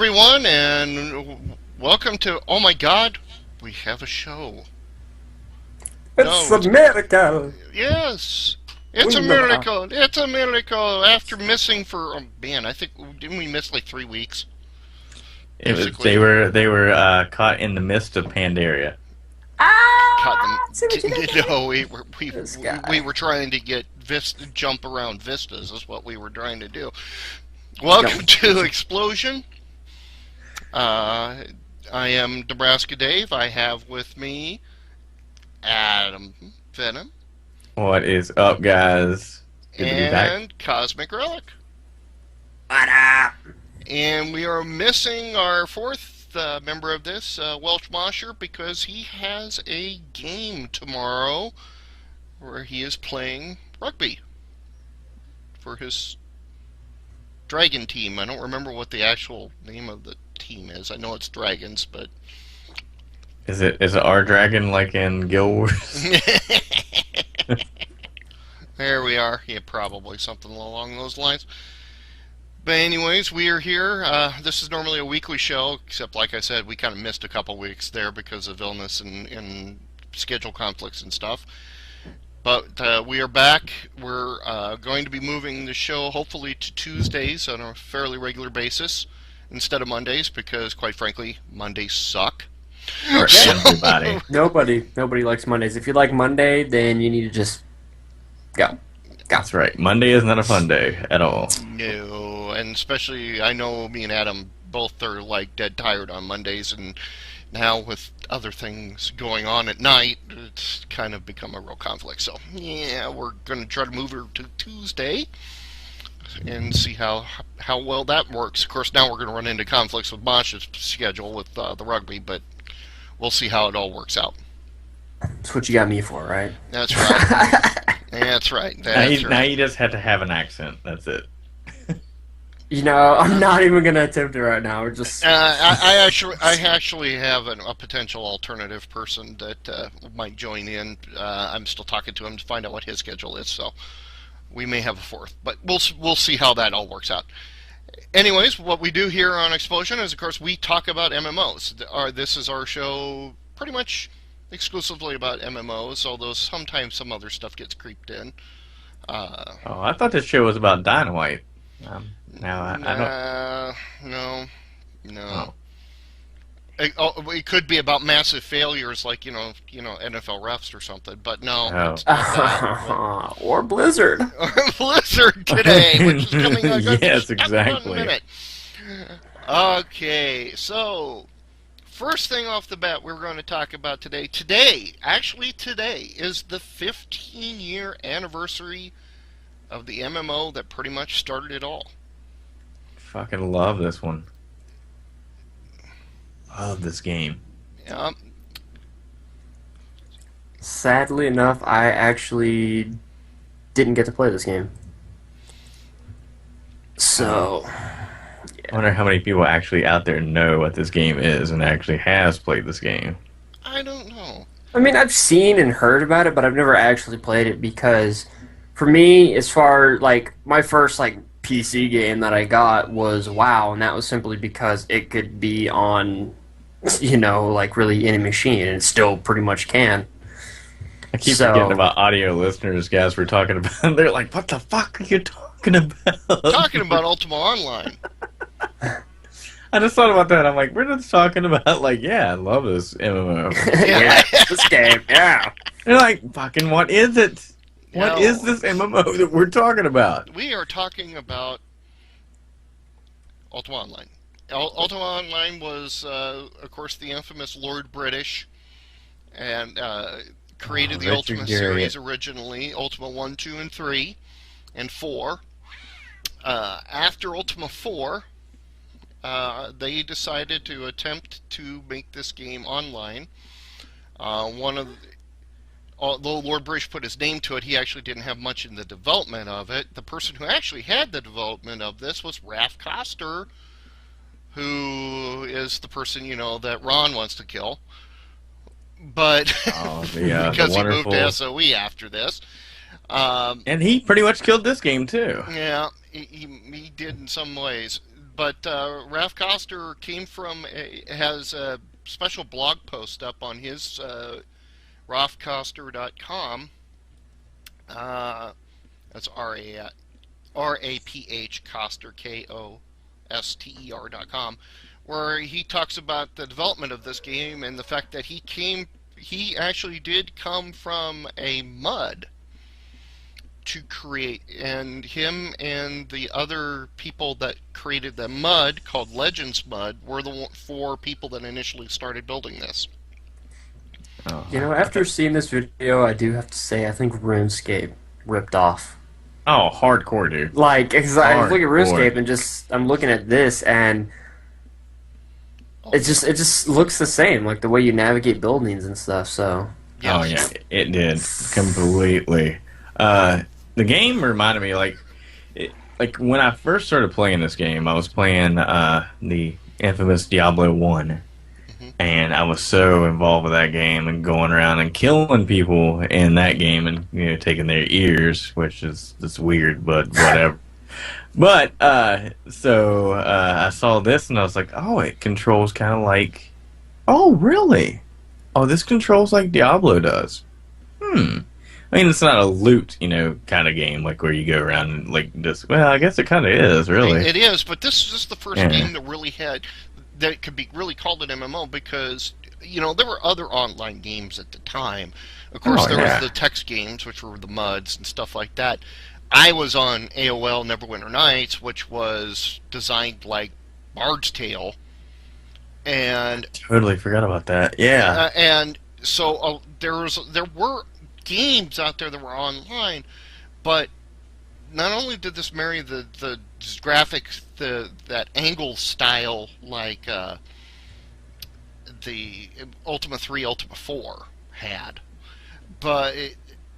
everyone, and welcome to. Oh my God, we have a show. It's No, a miracle. yes, it's a Wunderbar. miracle. It's a miracle. After missing for man, I think didn't we miss like 3 weeks? It was Basically, they were caught in the midst of Pandaria. caught them. See what you did there? No, This we guy. were trying to get jump around vistas. Is what we were trying to do. Welcome to Explosion. Uh, I am Nebraska Dave. I have with me Adam Venom What is up, guys? Good to be back. and Cosmic Relic. What up? And we are missing our fourth member of this, Welch Mosher, because he has a game tomorrow where he is playing rugby for his Dragon team. I don't remember what the actual name of the team is. I know it's Dragons, but Is it our dragon like in Guild Wars? there we are. Yeah, probably something along those lines. But anyways, we are here. This is normally a weekly show, except like I said, we kind of missed a couple weeks there because of illness and schedule conflicts and stuff. But we are back. We're going to be moving the show hopefully to Tuesdays on a fairly regular basis instead of Mondays because, quite frankly, Mondays suck. For everybody. Nobody likes Mondays. If you like Monday, then you need to just go. That's right. Monday is not a fun day at all. No, and especially I know me and Adam both are like dead tired on Mondays, and now with other things going on at night, it's kind of become a real conflict. So yeah, we're going to try to move her to Tuesday and see how well that works. Of course, now we're going to run into conflicts with Mosh's schedule with the rugby, but we'll see how it all works out. That's what you got me for, right? That's right. That's right. That's Now right. you just have to have an accent. That's it. You know, I'm not even gonna attempt it right now. We're just I actually have a potential alternative person that might join in. I'm still talking to him to find out what his schedule is, so we may have a fourth, but we'll see how that all works out. Anyways, what we do here on Explosion is, of course, we talk about MMOs. This is our show pretty much exclusively about MMOs, although sometimes some other stuff gets creeped in. Oh, I thought this show was about Dynamite. Now I don't. No. Oh. It could be about massive failures, like NFL refs or something. But no, Oh. it's not that. or Blizzard. Or Blizzard today, which is coming up in Yes, just exactly. 1 minute. Okay, so first thing off the bat, we're going to talk about today. Today is the 15-year anniversary of the MMO that pretty much started it all. Fucking love this one. Love this game. Yeah. Sadly enough, I actually didn't get to play this game. So, I wonder how many people actually out there know what this game is and actually has played this game. I don't know. I mean, I've seen and heard about it, but I've never actually played it because, for me, as far like my first like PC game that I got was WoW, and that was simply because it could be on, like really any machine, and it still pretty much can. I keep So- forgetting about audio listeners, guys. We're talking about. They're like, "What the fuck are you talking about?" Talking about Ultima Online. I just thought about that. I'm like, we're just talking about like, yeah, I love this MMO. Yeah, this game, yeah. They're like, fucking, what is it? What No. is this MMO that we're talking about? We are talking about Ultima Online. Ultima Online was, of course, the infamous Lord British, and created the Richard Ultima Garriott. series originally, Ultima 1, 2, and 3, and 4. After Ultima 4, they decided to attempt to make this game online. Although Lord British put his name to it, he actually didn't have much in the development of it. The person who actually had the development of this was Raph Koster, who is the person, that Ron wants to kill. But The because he wonderful. moved to SOE after this. And he pretty much killed this game too. Yeah, he did in some ways. but Ralph Koster has a special blog post up on his ralphkoster.com. That's RAPH Koster KOSTER.com, where he talks about the development of this game and the fact that he actually did come from a mud to create, and him and the other people that created the mud called Legends Mud were the four people that initially started building this. Oh, After seeing this video, I do have to say I think RuneScape ripped off. oh, hardcore, dude. Like, 'cause I look at Hardcore. RuneScape and I'm looking at this, and it just looks the same, like the way you navigate buildings and stuff. So Oh yeah, it did completely. The game reminded me like when I first started playing this game, I was playing the infamous Diablo 1, and I was so involved with that game and going around and killing people in that game and taking their ears, which is just weird, but whatever. But so I saw this and I was like, oh, it controls kind of like, oh really? Oh, this controls like Diablo does. I mean, it's not a loot, kind of game, like where you go around and like just. Well, I guess it kind of is, really. It is, but this is the first Yeah. game that really that could be really called an MMO because there were other online games at the time. Of course, Oh, there yeah. was the text games, which were the MUDs and stuff like that. I was on AOL Neverwinter Nights, which was designed like Bard's Tale, and Totally forgot about that. Yeah. and so there were games out there that were online, but not only did this marry the graphics, that angle style like the Ultima 3, Ultima 4 had, but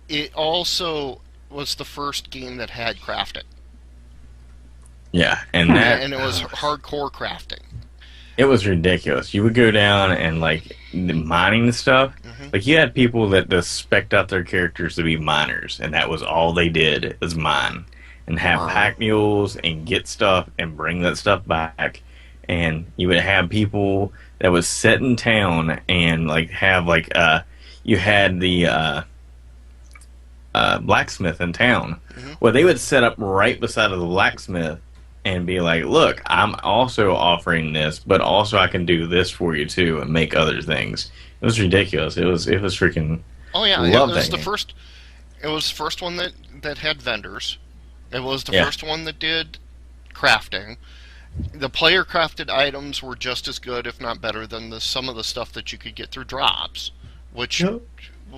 it also was the first game that had crafting. Yeah, and that And it was hardcore crafting. it was ridiculous. You would go down and like the mining stuff. Like you had people that just spec'd out their characters to be miners, and that was all they did was mine and have Wow. pack mules and get stuff and bring that stuff back. And you would have people that was set in town and like have like you had the blacksmith in town. Well, they would set up right beside of the blacksmith and be like, "Look, I'm also offering this, but also I can do this for you too and make other things." It was ridiculous. It was freaking. Oh yeah, Love it was that the game. first. It was the first one that had vendors. It was the Yeah. first one that did crafting. The player crafted items were just as good, if not better, than some of the stuff that you could get through drops, which Yep.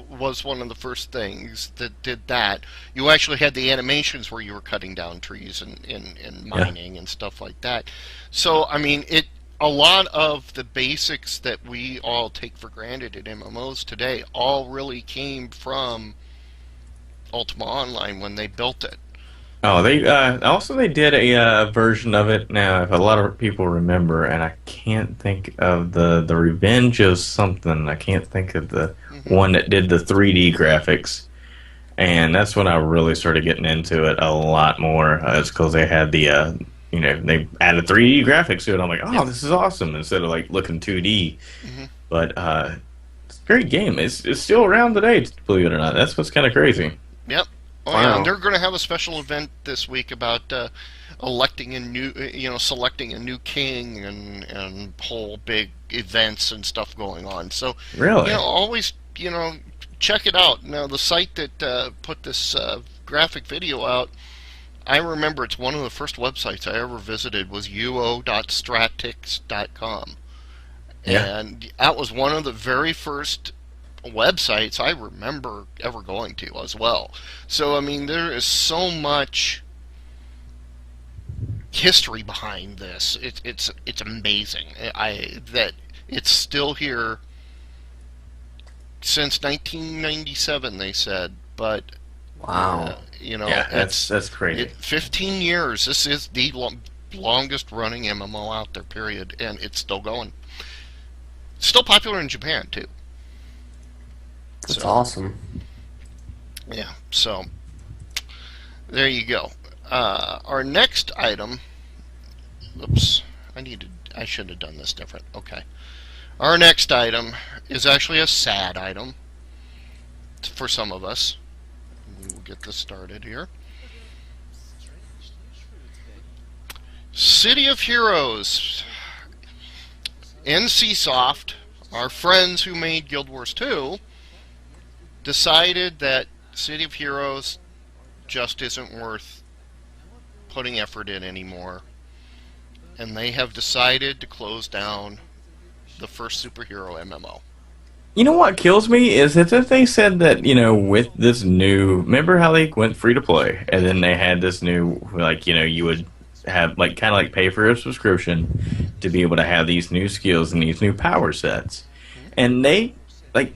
was one of the first things that did that. You actually had the animations where you were cutting down trees and mining and stuff like that. So I mean, a lot of the basics that we all take for granted in MMOs today all really came from Ultima Online when they built it. Oh, they also they did a version of it. Now, if a lot of people remember, and I can't think of the Revenge of something. I can't think of the one that did the 3D graphics, and that's when I really started getting into it a lot more. It's because they had the they added 3D graphics to it. I'm like, oh, this is awesome! Instead of like looking 2D, but it's a great game. It's still around today, believe it or not. That's what's kind of crazy. Yep. Oh Wow. yeah, and they're going to have a special event this week about electing a new, selecting a new king and whole big events and stuff going on. So Really? always check it out. Now the site that put this graphic video out, I remember it's one of the first websites I ever visited was uo.stratix.com, Yeah. and that was one of the very first websites I remember ever going to as well. So I mean, there is so much history behind this. It's amazing. That it's still here since 1997. They said, but wow. Yeah, that's crazy. 15 years. This is the longest running MMO out there. Period, and it's still going. Still popular in Japan too. That's awesome. Yeah, so there you go. Our next item Oops. I should have done this different. Okay. Our next item is actually a sad item for some of us. We will get this started here. City of Heroes. NCSoft, our friends who made Guild Wars 2, decided that City of Heroes just isn't worth putting effort in anymore. And they have decided to close down the first superhero MMO. You know what kills me is that they said that, with this new, remember how they went free to play, and then they had this new, like, you would have, like, kind of like pay for a subscription to be able to have these new skills and these new power sets. And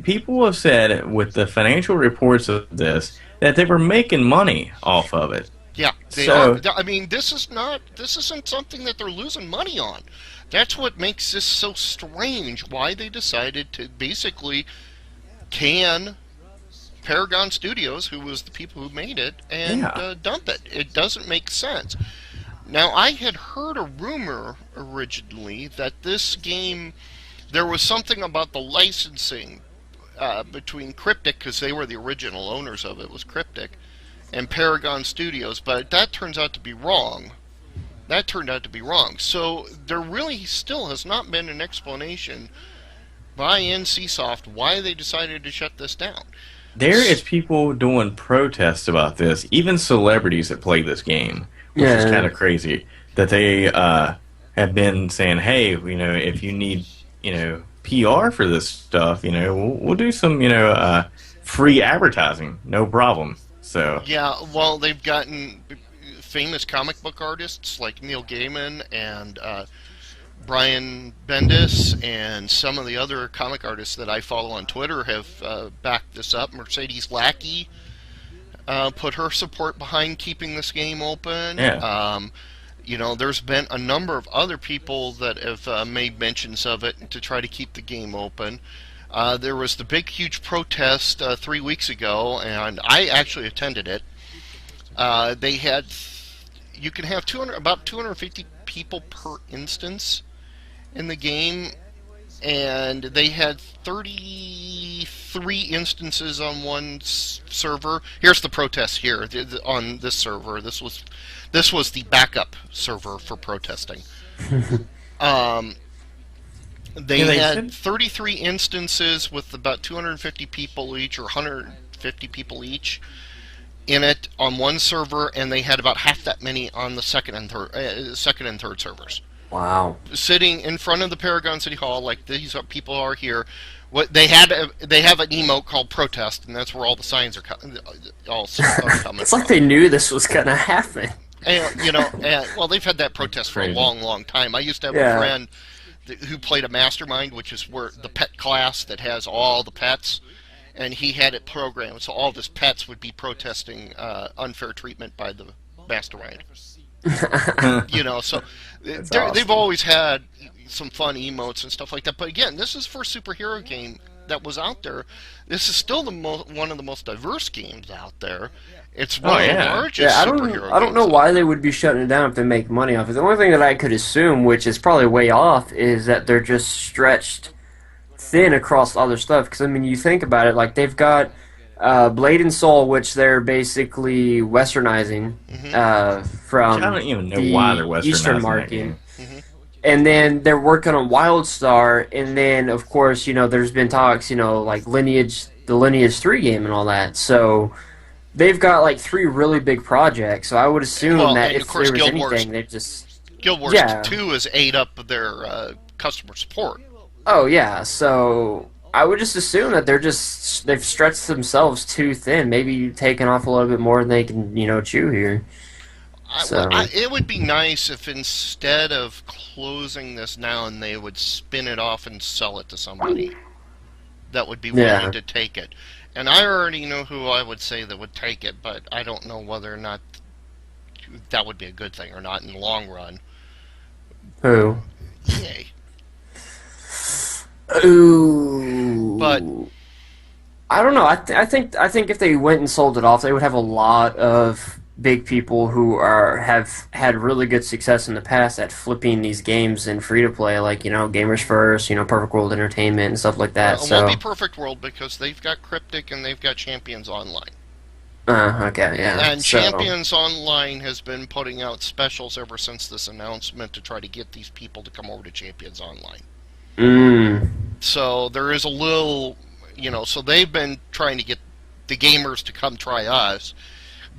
people have said with the financial reports of this that they were making money off of it. Yeah, they are. I mean, this isn't something that they're losing money on. That's what makes this so strange, why they decided to basically can Paragon Studios, who was the people who made it, and dump it. It doesn't make sense. Now, I had heard a rumor originally that this game, there was something about the licensing between Cryptic, because they were the original owners of it, was Cryptic, and Paragon Studios, but that turns out to be wrong. That turned out to be wrong. So there really still has not been an explanation by NCSoft why they decided to shut this down. There is people doing protests about this, even celebrities that play this game, which is kind of crazy. That they have been saying, hey, if you need, PR for this stuff, we'll do some, free advertising, no problem. So yeah, well, they've gotten famous comic book artists like Neil Gaiman and Brian Bendis and some of the other comic artists that I follow on Twitter have backed this up. Mercedes Lackey put her support behind keeping this game open. Yeah. There's been a number of other people that have made mentions of it to try to keep the game open. There was the big, huge protest 3 weeks ago, and I actually attended it. They had, you can have about 250 people per instance in the game, and they had 33 instances on one server. Here's the protest here on this server. This was the backup server for protesting. They had 33 instances with about 250 people each, or 150 people each, in it on one server, and they had about half that many on the second and third servers. Wow! Sitting in front of the Paragon City Hall, like these people are here. What they have an emote called protest, and that's where all the signs are all coming. It's like they knew this was gonna happen. And well, they've had that protest for a long, long time. I used to have a friend who played a mastermind, which is where the pet class that has all the pets, and he had it programmed so all of his pets would be protesting unfair treatment by the mastermind. So they've always had some fun emotes and stuff like that. But again, this is for a superhero game that was out there. This is still one of the most diverse games out there. It's one of the largest superhero games. I don't know why they would be shutting it down if they make money off it. The only thing that I could assume, which is probably way off, is that they're just stretched thin across other stuff. Because, I mean, you think about it, like they've got Blade and Soul, which they're basically westernizing from I don't even know why they're westernizing Eastern market. And then they're working on WildStar, and then, of course, there's been talks, like the Lineage 3 game and all that. So they've got, like, 3 really big projects. So I would assume that if there was anything, they'd just... Guild Wars 2 has ate up their customer support. Oh, yeah. So I would just assume that they've stretched themselves too thin, maybe taking off a little bit more than they can, chew here. It would be nice if instead of closing this down, they would spin it off and sell it to somebody that would be willing to take it. And I already know who I would say that would take it, but I don't know whether or not that would be a good thing or not in the long run. Who? EA. Ooh. But I don't know. I think if they went and sold it off, they would have a lot of big people who have had really good success in the past at flipping these games in free to play, like Gamers First, Perfect World Entertainment and stuff like that. It won't be So, Perfect World because they've got Cryptic and they've got Champions Online. okay, yeah. And So, Champions Online has been putting out specials ever since this announcement to try to get these people to come over to Champions Online. mm, So there is a little, so they've been trying to get the gamers to come try us.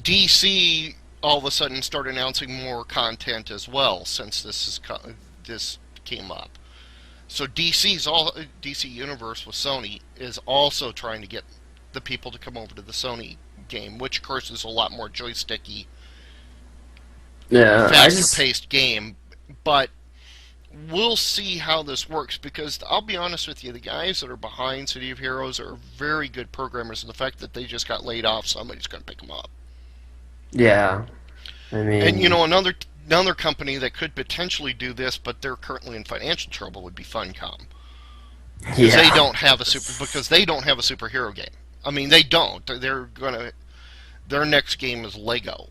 DC all of a sudden started announcing more content as well since this came up. So DC Universe with Sony is also trying to get the people to come over to the Sony game, which of course is a lot more joysticky, yeah, faster paced game. But we'll see how this works because I'll be honest with you, the guys that are behind City of Heroes are very good programmers, and the fact that they just got laid off, somebody's going to pick them up. yeah. I And mean, another company that could potentially do this, but they're currently in financial trouble, would be Funcom. Because yeah. they don't have a superhero game. I mean, they don't. Their next game is Lego.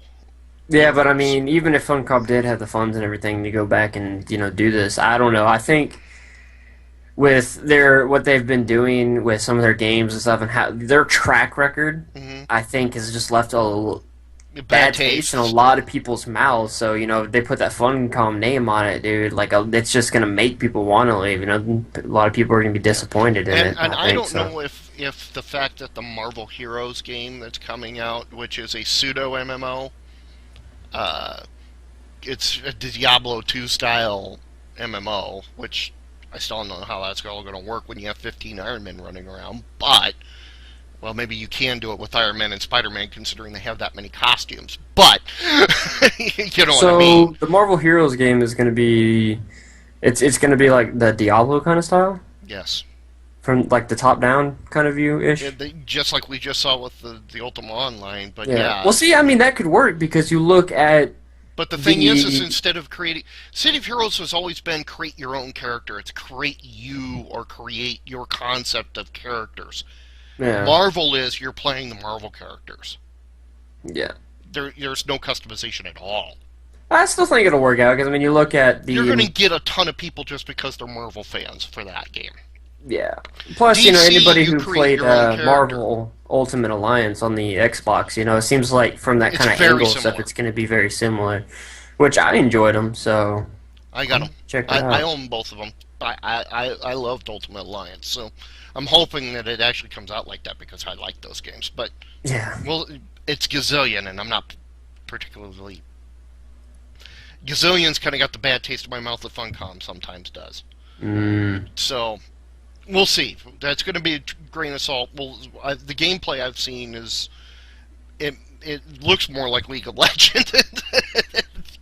Yeah, but I mean, even if Funcom did have the funds and everything to go back and do this, I don't know. I think with what they've been doing with some of their games and stuff, and how their track record, Mm-hmm. I think has just left a Bad bad taste in a lot of people's mouths. So if they put that Funcom name on it, dude, like it's just gonna make people want to leave. A lot of people are gonna be disappointed in it. And I think don't so. know if the fact that the Marvel Heroes game that's coming out, which is a pseudo MMO, uh, it's a Diablo 2 style MMO, which I still don't know how that's all going to work when you have 15 Iron Men running around. But, well, maybe you can do it with Iron Man and Spider-Man considering they have that many costumes. But, you know what I mean? So the Marvel Heroes game is gonna be, it's gonna be like the Diablo kind of style. Yes. From like the top down kind of view ish. Just like we just saw with the Ultima Online, but Yeah. yeah. Well, see, I mean that could work because you look at But the thing is the instead of creating... City of Heroes has always been create your own character. It's create you or create your concept of characters. yeah Marvel is you're playing the Marvel characters. yeah. There's no customization at all. I still think it'll work out because I mean you look at You're going to the get a ton of people just because they're Marvel fans for that game. yeah. Plus, DC, anybody you who create played your own character. Marvel Ultimate Alliance on the Xbox, it seems like from that It's kind of very angle stuff, similar. it's going to be very similar. Which I enjoyed them, so I got them. check it I out. own both of them. I loved Ultimate Alliance, so I'm hoping that it actually comes out like that because I like those games. But, Yeah. well, it's Gazillion, and I'm not particularly... Gazillion's kind of got the bad taste in my mouth that Funcom sometimes does. Mm, So, we'll see. That's going to be a grain of salt. Well, the gameplay I've seen is... It looks more like League of Legends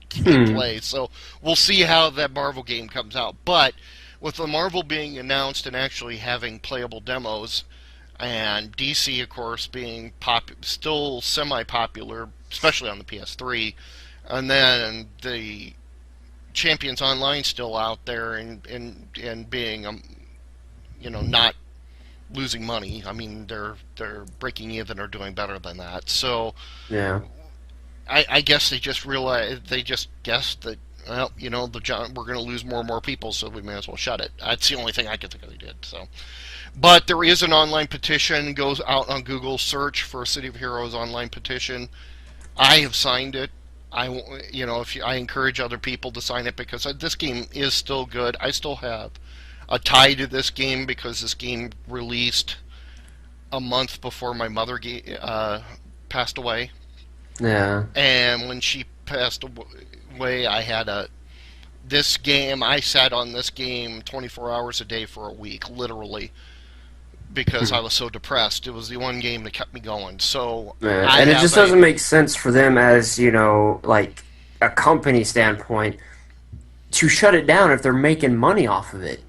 gameplay, so we'll see how that Marvel game comes out. But with the Marvel being announced and actually having playable demos, and DC, of course, being still semi-popular, especially on the PS3, and then the Champions Online still out there and being not losing money. I mean, they're breaking even or doing better than that. So yeah. I guess they just guessed that, well, we're going to lose more and more people, so we may as well shut it. That's the only thing I can think of they did. So, but there is an online petition. Goes out on Google search for City of Heroes online petition. I have signed it. I encourage other people to sign it because this game is still good. I still have a tie to this game because this game released a month before my mother passed away. Yeah. And when she passed away, this game. I sat on this game 24 hours a day for a week, literally, because I was so depressed. It was the one game that kept me going. So Yeah. And it just doesn't make sense for them as, like a company standpoint to shut it down if they're making money off of it,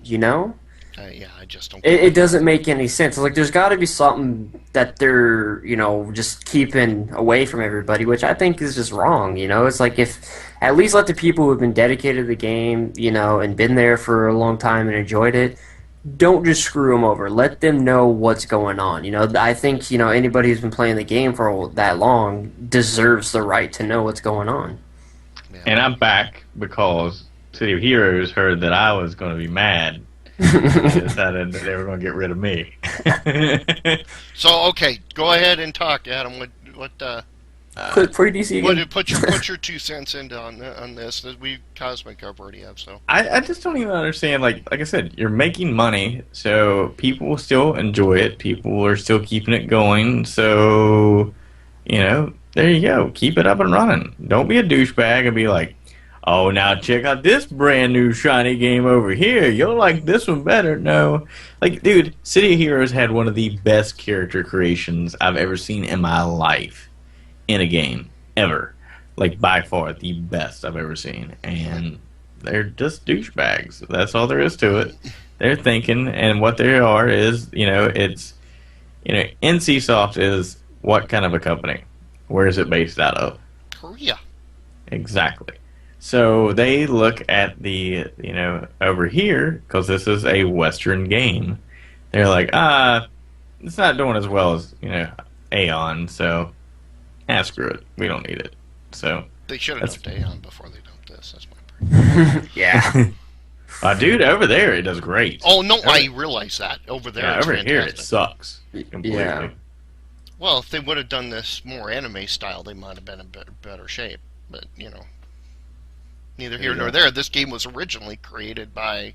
yeah, I just don't. It doesn't make any sense. Like, there's got to be something that they're, just keeping away from everybody, which I think is just wrong, It's like, if at least let the people who have been dedicated to the game, and been there for a long time and enjoyed it, don't just screw them over. Let them know what's going on. I think anybody who's been playing the game for that long deserves the right to know what's going on. Yeah. And I'm back because City of Heroes heard that I was going to be mad. They decided that they were going to get rid of me. So okay, go ahead and talk, Adam. What Pre-DC again. put your 2 cents into on this that we Cosmic already have. So I just don't even understand. Like I said, you're making money, so people will still enjoy it. People are still keeping it going. So, there you go. Keep it up and running. Don't be a douchebag and be like, oh, now check out this brand new shiny game over here. You'll like this one better. No. Like, dude, City of Heroes had one of the best character creations I've ever seen in my life in a game. Ever. Like, by far, the best I've ever seen. And they're just douchebags. That's all there is to it. They're thinking, and what they are is, NCSoft is what kind of a company? Where is it based out of? Korea. Exactly. So they look at the, over here, because this is a Western game. They're like, it's not doing as well as, Aeon, so, screw it. We don't need it. So They should have dumped Aeon before they dumped this. That's my point. Yeah. Dude, over there it does great. Oh, no, I realize that. Over there, Yeah, it's over here it fantastic. sucks completely. Yeah. Well, if they would have done this more anime style, they might have been in better shape. But, neither here nor there. This game was originally created by,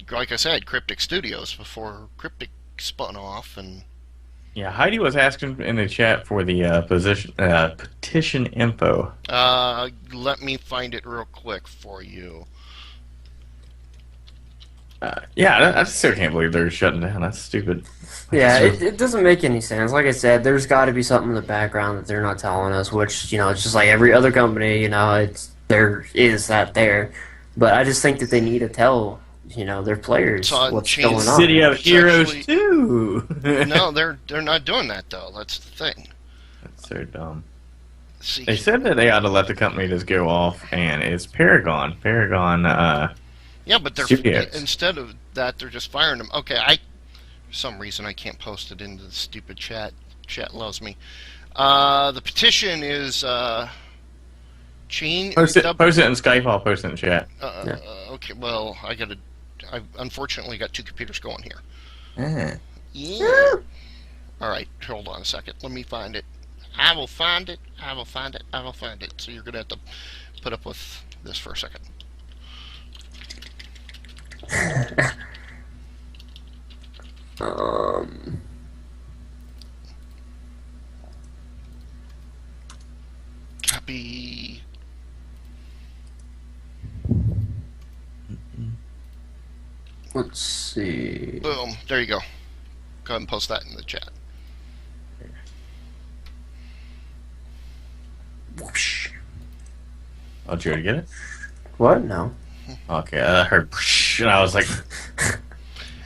like I said, Cryptic Studios before Cryptic spun off. And Yeah, Heidi was asking in the chat for the petition info. let me find it real quick for you. I still can't believe they're shutting down. That's stupid. Yeah, it doesn't make any sense. Like I said, there's got to be something in the background that they're not telling us, which, it's just like every other company, there is that there. But I just think that they need to tell, their players So what's change going on. City of It's Heroes actually- 2! No, they're not doing that, though. That's the thing. That's so dumb. See, They said that they ought to let the company just go off, and it's Paragon. yeah, but they're Studios. instead of that, they're just firing them. Okay, for some reason I can't post it into the stupid chat. Chat loves me. The petition is change. Post it in Skype, I'll post it in chat. Okay, well, I unfortunately got 2 computers going here. Ah. Yeah. All right, hold on a second. Let me find it. I will find it. I will find it. I will find it. So you're gonna have to put up with this for a second. Copy. Let's see. Boom. There you go. Go ahead and post that in the chat. Whoosh. Oh, did you already get it? What? No. Okay, I heard and I was like,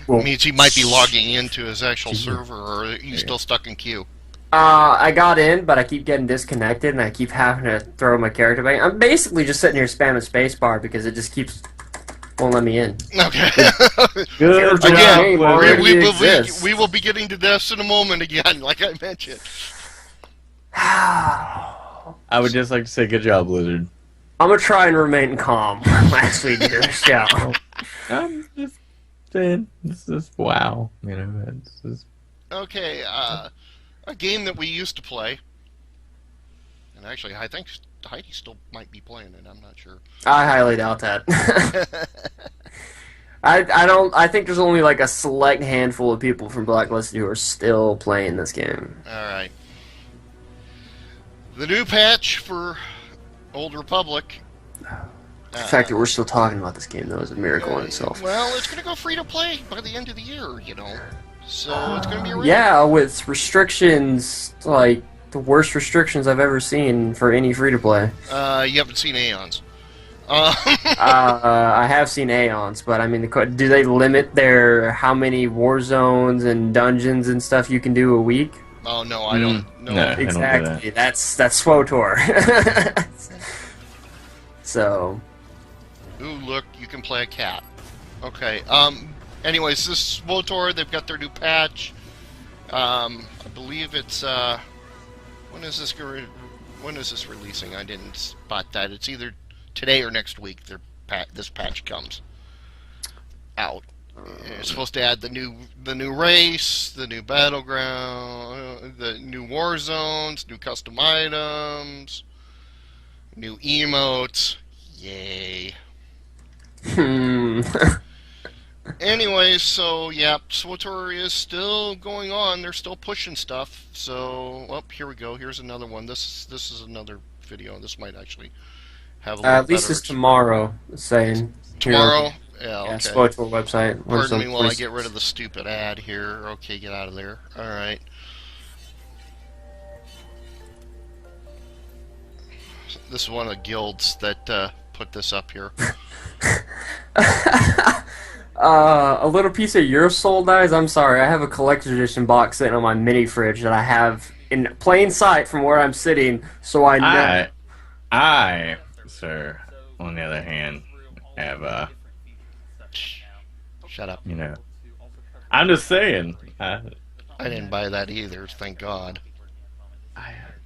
It means he might be logging into his actual server, or he's still stuck in queue. I got in, but I keep getting disconnected, and I keep having to throw my character back. I'm basically just sitting here spamming spacebar because it just won't let me in. Okay. good job, Again, Blizzard. we will be getting to this in a moment again, like I mentioned. I would just like to say good job, Blizzard. I'm gonna try and remain calm as we do the show. I'm just saying, this is wow. It's just... Okay, a game that we used to play, and actually I think Heidi still might be playing it. I'm not sure. I highly doubt that. I think there's only like a select handful of people from Blacklisted who are still playing this game. All right. The new patch for Old Republic. The fact that we're still talking about this game, though, is a miracle in itself. Well, it's going to go free to play by the end of the year, So it's going to be a yeah, with restrictions, like the worst restrictions I've ever seen for any free to play. You haven't seen Aeons. I have seen Aeons, but I mean, do they limit how many war zones and dungeons and stuff you can do a week? Oh no, I don't know. No. Exactly. That's SWOTOR. So. Ooh, look, you can play a cat. Okay. Anyways, this is SWTOR. They've got their new patch. I believe it's when is this releasing? I didn't spot that. It's either today or next week. This patch comes out. It's supposed to add the new race, the new battleground, the new war zones, new custom items, new emotes. Yay! Anyways, so yeah, SWTOR is still going on. They're still pushing stuff. So, well, here we go. Here's another one. This is another video. This might actually have a little at least better it's tomorrow. Saying tomorrow. Here. Yeah, okay. Yeah, SWTOR website. Pardon me while I get rid of the stupid ad here. Okay, get out of there. All right. This is one of the guilds that put this up here. A little piece of your soul dies. I'm sorry. I have a collector's edition box sitting on my mini fridge that I have in plain sight from where I'm sitting, so I know. I, sir, on the other hand, have Shut up. you know, I'm just saying. I didn't buy that either, thank God.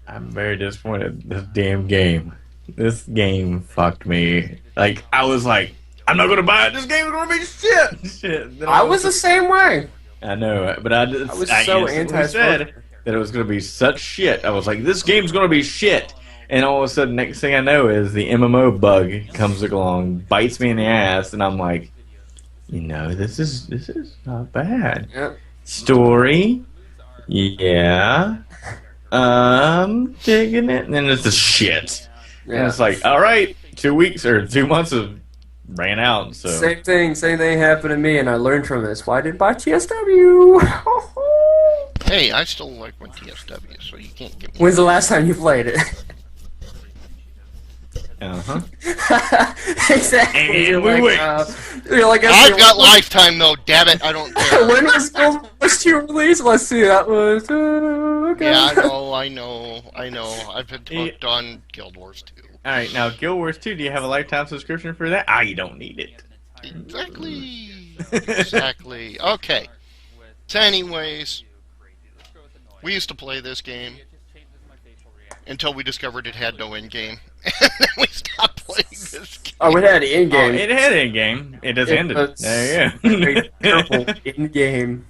I'm very disappointed. This damn game. This game fucked me. Like, I was like, I'm not gonna buy it. This game is gonna be shit. I was the same way. I know, but I was so instantly said that it was gonna be such shit. I was like, this game's gonna be shit. And all of a sudden, next thing I know is the MMO bug comes along, bites me in the ass, and I'm like, this is not bad. Yep. Story, yeah. Digging it, and then it's a shit. Yeah. And it's like, all right, 2 weeks or 2 months have ran out. So Same thing happened to me, and I learned from this. Why I didn't buy TSW? Hey, I still like my TSW, so you can't get me. When's the last time you played it? Exactly. And You're we like, win. you're like, I've got lifetime though, damn it, I don't care. When was Guild Wars 2 released? Let's see, that was okay. Yeah, I know. I've been hooked on Guild Wars 2. All right, now Guild Wars 2. Do you have a lifetime subscription for that? You don't need it. Exactly. Okay. So anyways, we used to play this game until we discovered it had no end game. And then we stopped playing this game. Oh, it had in game. It had in game. It just ended. There you go. In game.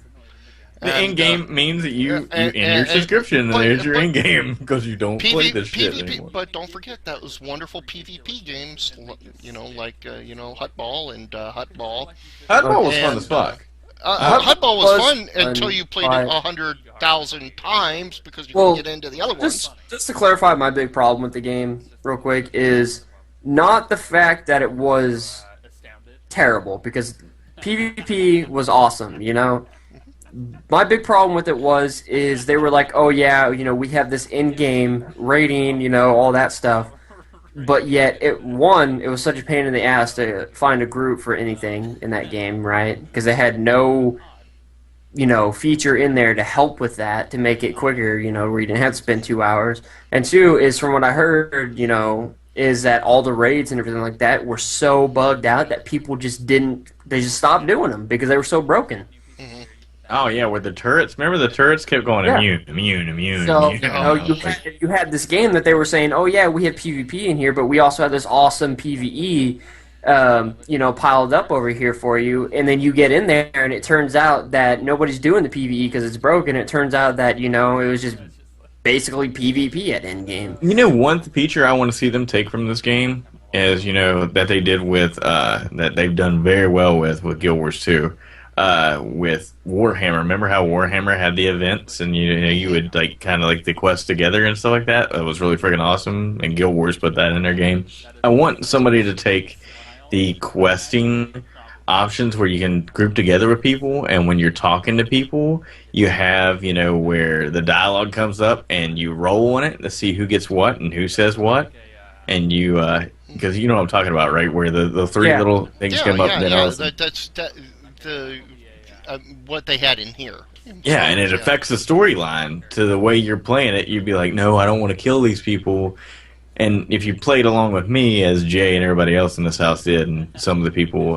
The in game means that you end your subscription, and there's your in game because you don't play this shit anymore. But don't forget that was wonderful PvP games, like Hutball and Hutball. Hutball was fun as fuck. Hutball was fun until you played it 100,000 times because you couldn't get into the other ones. Just to clarify, my big problem with the game, real quick, is not the fact that it was terrible, because PvP was awesome, My big problem with it is they were like, oh yeah, we have this in-game rating, all that stuff. But yet, it was such a pain in the ass to find a group for anything in that game, right? Because they had no, feature in there to help with that, to make it quicker, where you didn't have to spend 2 hours. And two is, from what I heard, is that all the raids and everything like that were so bugged out that people they just stopped doing them because they were so broken. Oh yeah, with the turrets. Remember the turrets kept going immune. So immune. you had this game that they were saying, oh yeah, we have PvP in here, but we also have this awesome PvE, piled up over here for you. And then you get in there, and it turns out that nobody's doing the PvE because it's broken. It turns out that it was just basically PvP at endgame. One feature I want to see them take from this game is that they did with that they've done very well with Guild Wars 2. With Warhammer. Remember how Warhammer had the events and you would kind of the quests together and stuff like that? It was really freaking awesome, and Guild Wars put that in their game. I want somebody to take the questing options where you can group together with people, and when you're talking to people, you have, where the dialogue comes up and you roll on it to see who gets what and who says what, and you, because you know what I'm talking about, right? Where the three little things come up and then that's what they had in here. Yeah, and it affects the storyline to the way you're playing it. You'd be like, no, I don't want to kill these people. And if you played along with me, as Jay and everybody else in this house did, and some of the people,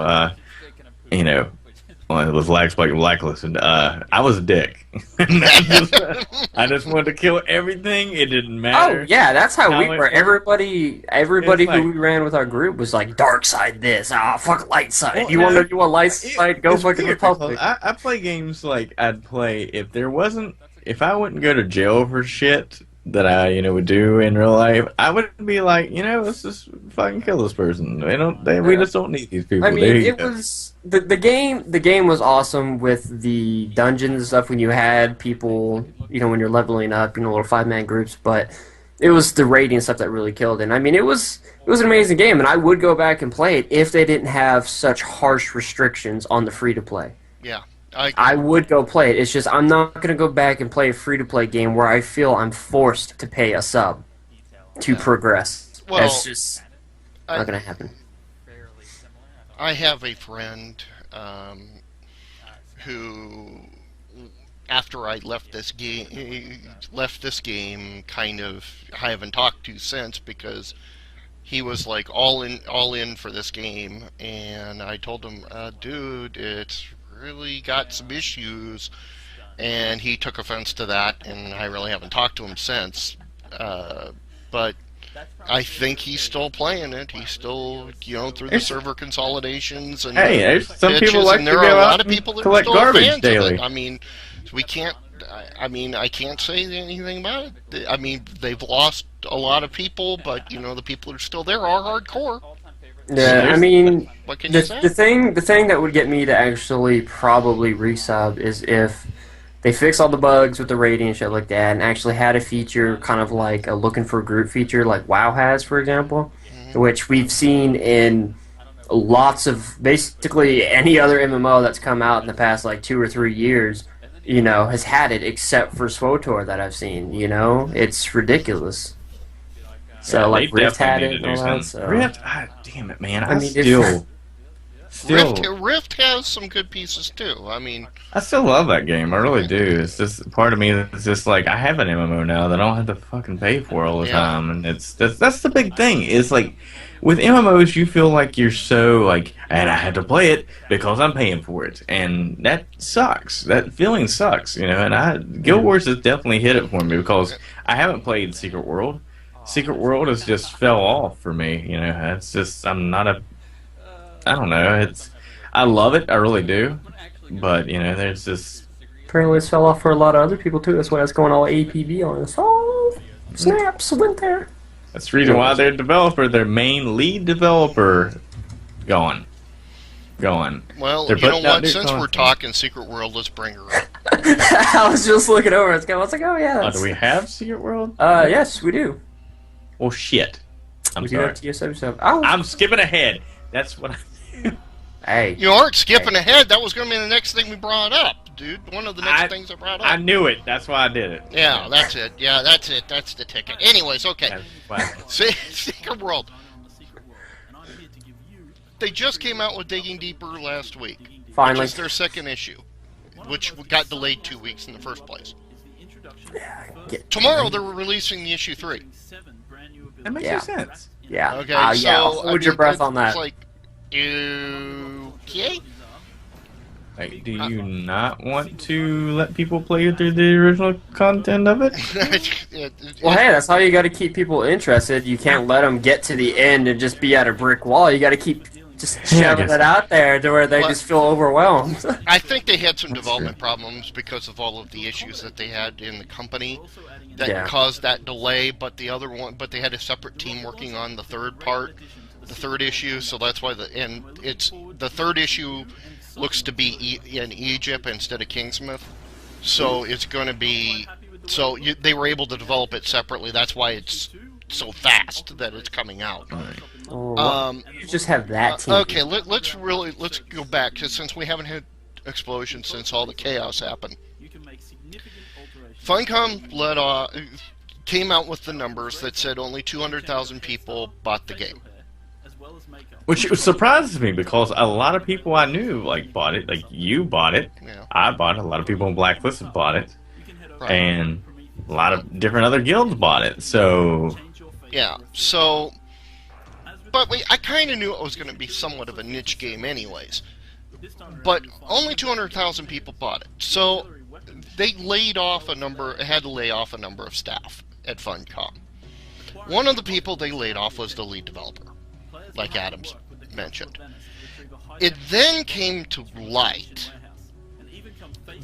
Well, it was Blacklisted. I was a dick. I just wanted to kill everything. It didn't matter. Oh yeah, that's how we it were. was. Everybody It's like- who we ran with our group was like dark side this, fuck light side. Well, you want light side? Go It's fucking weird Republic. because I play games like I'd play if I wouldn't go to jail for shit that I would do in real life, I would be like, let's just fucking kill this person. We just don't need these people. I mean, There you it go. was the game. The game was awesome with the dungeons and stuff when you had people, when you're leveling up, little 5-man groups. But it was the raiding stuff that really killed it. And I mean, it was an amazing game, and I would go back and play it if they didn't have such harsh restrictions on the free to play. Yeah. I would go play it. It's just I'm not going to go back and play a free-to-play game where I feel I'm forced to pay a sub to progress. Well, That's just not going to happen. I have a friend who, after I left this game, kind of I haven't talked to since because he was like all in for this game, and I told him, dude, it's really got some issues, and he took offense to that, and I really haven't talked to him since. But I think he's still playing it. He's still, through the server consolidations and Hey, there's some bitches, people like and to there go are a out lot of and people that are collect still garbage fans daily. of it. I mean, we can't. I can't say anything about it. I mean, they've lost a lot of people, but the people that are still there are hardcore. Yeah, I mean, What can you say? the thing that would get me to actually probably resub is if they fix all the bugs with the rating and shit like that, and actually had a feature kind of like a looking for a group feature, like WoW has, for example, which we've seen in lots of basically any other MMO that's come out in the past like 2 or 3 years. Has had it except for SWTOR that I've seen. It's ridiculous. So Yeah, like they Rift had definitely it need and to all do that. something. So. Rift, damn it, man! I mean, Still, Rift has some good pieces too. I mean, I still love that game. I really do. It's just part of me that's just like I have an MMO now that I don't have to fucking pay for all the Yeah. time, and that's the big thing. It's like with MMOs, you feel like you're so like, and I had to play it because I'm paying for it, and that sucks. That feeling sucks, And Guild Wars has definitely hit it for me because I haven't played Secret World. Secret World has just fell off for me. It's just I'm not a. I don't know. I love it. I really do. But there's just Apparently it's fell off for a lot of other people too. That's why it's going all APB on us. Oh, snaps went there. that's the reason why their main lead developer, gone. well, They're you know putting out what? new Since we're content. talking Secret World, let's bring her up. I was just looking over. I was like, oh yeah. Oh, That's... do we have Secret World? Yes, we do. Oh shit! I'm We do sorry. have TS77. Oh, I'm skipping ahead. That's what. hey. You aren't skipping ahead. That was going to be the next thing we brought up, dude. One of the next I- things I brought up. I knew it. That's why I did it. Yeah, that's it. Yeah, that's it. That's the ticket. Anyways, okay. That's why. Secret World. They just came out with Digging Deeper last week. Finally. Which is their second issue, which got delayed 2 weeks in the first place. Tomorrow they're releasing the issue 3. That makes Yeah. sense. Yeah. Okay, yeah. so Hold your breath on that. It's like, okay. Like, do you not want to let people play through the original content of it? Well, hey, that's how you got to keep people interested. You can't let them get to the end and just be at a brick wall. You got to keep just shoving guess it out there to where they Well- just feel overwhelmed. I think they had some development problems because of all of the issues that they had in the company that Yeah. caused that delay. But they had a separate team working on the third part, the third issue. So that's why the third issue looks to be in Egypt instead of Kingsmouth. So it's going to be they were able to develop it separately. That's why it's so fast that it's coming out. You just have that team. Okay, let's go back because since we haven't had Explosion since all the chaos happened. Funcom came out with the numbers that said only 200,000 people bought the game. Which surprises me because a lot of people I knew bought it. Like you bought it. Yeah. I bought it. A lot of people in Blacklisted bought it, Right. and a lot of different other guilds bought it. So Yeah. So, but I kind of knew it was going to be somewhat of a niche game, anyways. but only 200,000 people bought it. So they laid off had to lay off a number of staff at Funcom. One of the people they laid off was the lead developer, like Adams mentioned. It then came to light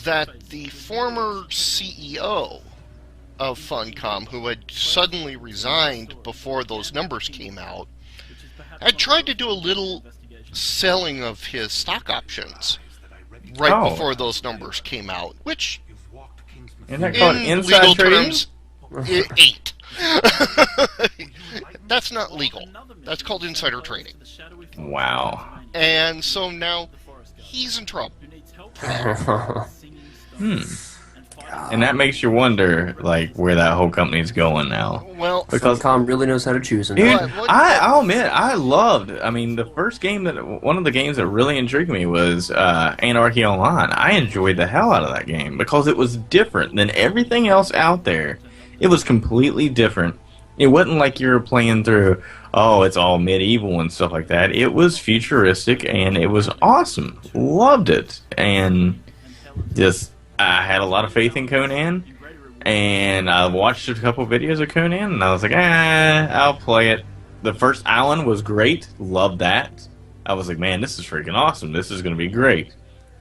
that the former CEO of Funcom, who had suddenly resigned before those numbers came out, had tried to do a little selling of his stock options right before those numbers came out, which Isn't that called in inside legal trading? terms it ain't. That's not legal. That's called insider trading. Wow. And so now he's in trouble. And that makes you wonder, like, where that whole company's going now. Well, Because, Funcom really knows how to choose. dude, What- I'll admit, I mean, the first game one of the games that really intrigued me was Anarchy Online. I enjoyed the hell out of that game because it was different than everything else out there. It was completely different. It wasn't like you were playing through, oh, it's all medieval and stuff like that. It was futuristic and it was awesome. Loved it. And just, I had a lot of faith in Conan. And I watched a couple videos of Conan and I was like, I'll play it. The first island was great. Loved that. I was like, man, this is freaking awesome. This is going to be great.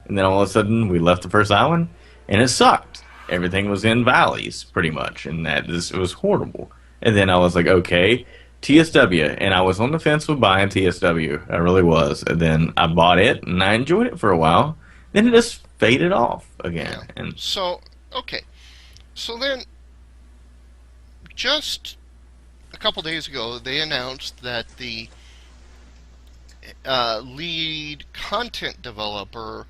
And then all of a sudden, we left the first island and it sucked. Everything was in valleys, pretty much. And it was horrible. And then I was like, okay, TSW. And I was on the fence with buying TSW. I really was. And then I bought it, and I enjoyed it for a while. Then it just faded off again. Yeah. And So, okay. So then, just a couple days ago, they announced that the lead content developer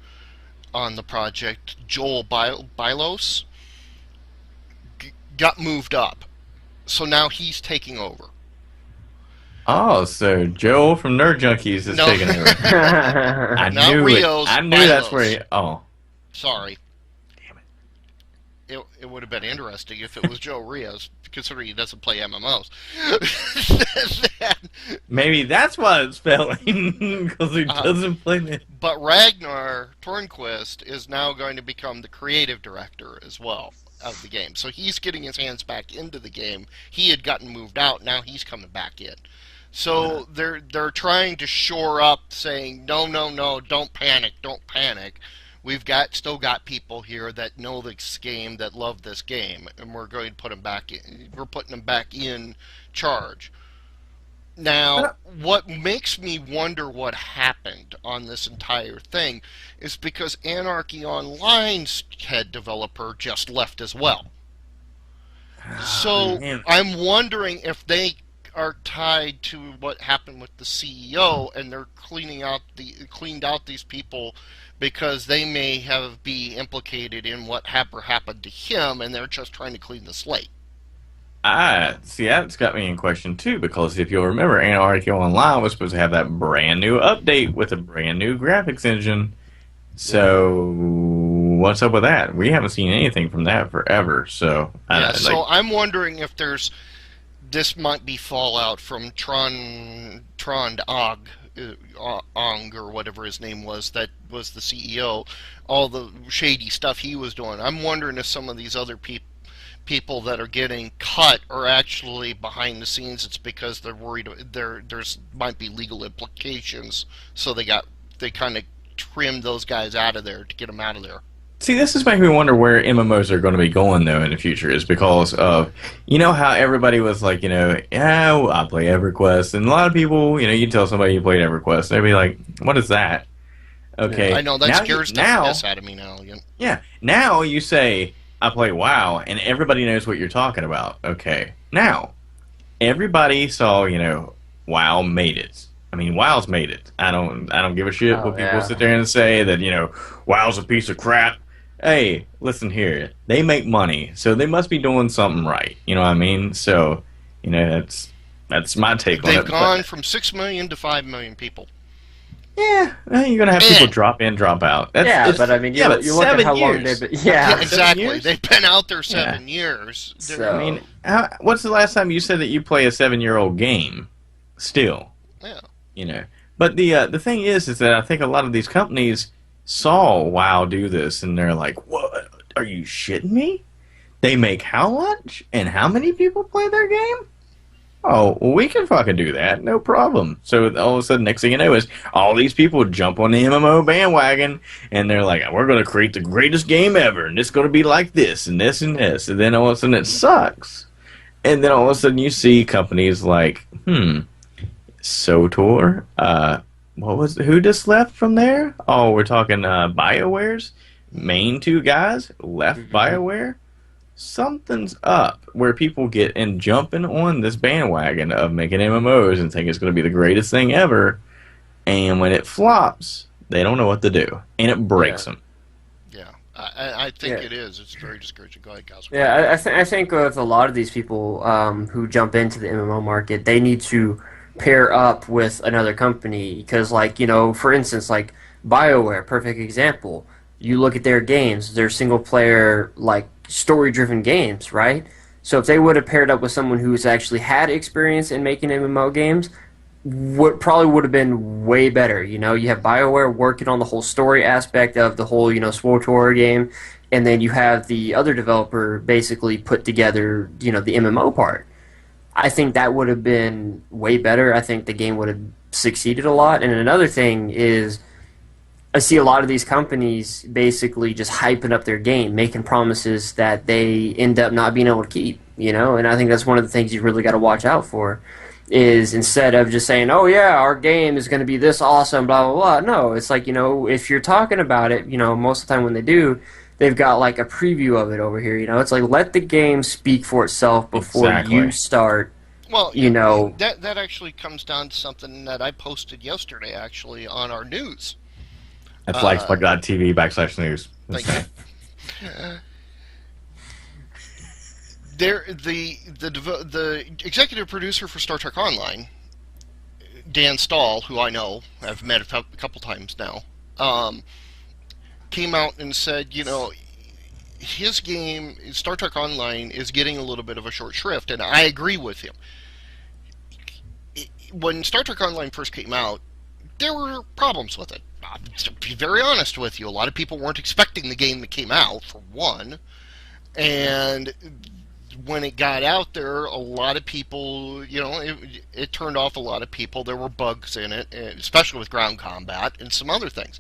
on the project, Joel Bylos, got moved up. So now he's taking over. oh, so Joel from Nerd Junkies is No. taking over. I Not knew Rios, it. I knew that's Bylos. where he... Oh, Sorry. damn it. It would have been interesting if it was Joe Rios, considering he doesn't play MMOs. Maybe that's why it's failing, because he doesn't play the... But Ragnar Tornquist is now going to become the creative director as well of the game. So he's getting his hands back into the game. He had gotten moved out, now he's coming back in. So they're trying to shore up, saying, no, don't panic. Still got people here that know this game, that love this game, and we're going to put them back in. We're putting them back in charge. Now, what makes me wonder what happened on this entire thing is because Anarchy Online's head developer just left as well. So man. I'm wondering if they are tied to what happened with the CEO, and they're cleaned out these people because they may be implicated in what happened to him, and they're just trying to clean the slate. See, that's got me in question too, because if you'll remember, Anarchy Online was supposed to have that brand new update with a brand new graphics engine. So, what's up with that? We haven't seen anything from that forever. So, So I'm wondering if this might be fallout from Trond Ong, or whatever his name was, that was the CEO, all the shady stuff he was doing. I'm wondering if some of these other people that are getting cut are actually behind the scenes. It's because they're worried there's might be legal implications, so they kind of trimmed those guys out of there to get them out of there. See, this is making me wonder where MMOs are going to be going, though, in the future, is because of, you know how everybody was like, yeah, I play EverQuest, and a lot of people, you tell somebody you played EverQuest, they'd be like, what is that? Okay. I know, that scares the piss out of me now. Yeah, now you say, I play WoW, and everybody knows what you're talking about. Okay. Now, everybody saw, WoW made it. I mean, WoW's made it. I don't give a shit what people sit there and say that, WoW's a piece of crap. Hey, listen here. They make money, so they must be doing something right. You know what I mean? So, that's my take on it. They've gone from 6 million to 5 million people. Yeah, you're gonna have people drop in, drop out. But I mean, you look at how long they've been. Yeah, exactly. They've been out there 7 years. So, I mean, what's the last time you said that you play a 7-year-old game? Still, yeah. But the thing is that I think a lot of these companies saw WoW do this, and they're like, "What? Are you shitting me? They make how much, and how many people play their game? Oh, well, we can fucking do that, no problem." So all of a sudden, next thing you know, is all these people jump on the MMO bandwagon, and they're like, "We're going to create the greatest game ever, and it's going to be like this and this and this," and then all of a sudden it sucks, and then all of a sudden you see companies like, SOTOR. Who just left from there? Oh, we're talking BioWare's main two guys left Mhm. BioWare. Something's up where people get and jumping on this bandwagon of making MMOs and think it's going to be the greatest thing ever. And when it flops, they don't know what to do, and it Yeah. breaks them. Yeah, I think Yeah. it is. It's very discouraging. Go ahead, Gosper. Yeah, I think with a lot of these people who jump into the MMO market, they need to pair up with another company because, like, for instance, like BioWare, perfect example. You look at their games; they're single player, like story driven games, right? So if they would have paired up with someone who's actually had experience in making MMO games, what probably would have been way better. You have BioWare working on the whole story aspect of the whole, SWTOR game, and then you have the other developer basically put together, the MMO part. I think that would have been way better. I think the game would have succeeded a lot. And another thing is, I see a lot of these companies basically just hyping up their game, making promises that they end up not being able to keep, and I think that's one of the things you really got to watch out for is instead of just saying, "Oh yeah, our game is going to be this awesome," blah blah blah. No, it's like if you're talking about it, most of the time when they do, they've got like a preview of it over here. It's like let the game speak for itself before you Exactly. start. Well, You know, that actually comes down to something that I posted yesterday, actually, on our news. That's Uh, lifespike.tv/news. thank you. There, the executive producer for Star Trek Online, Dan Stahl, who I know, I've met a couple times now, um, came out and said, his game, Star Trek Online, is getting a little bit of a short shrift, and I agree with him. When Star Trek Online first came out, there were problems with it. To be very honest with you, a lot of people weren't expecting the game that came out, for one, and when it got out there, a lot of people, it turned off a lot of people. There were bugs in it, especially with ground combat and some other things.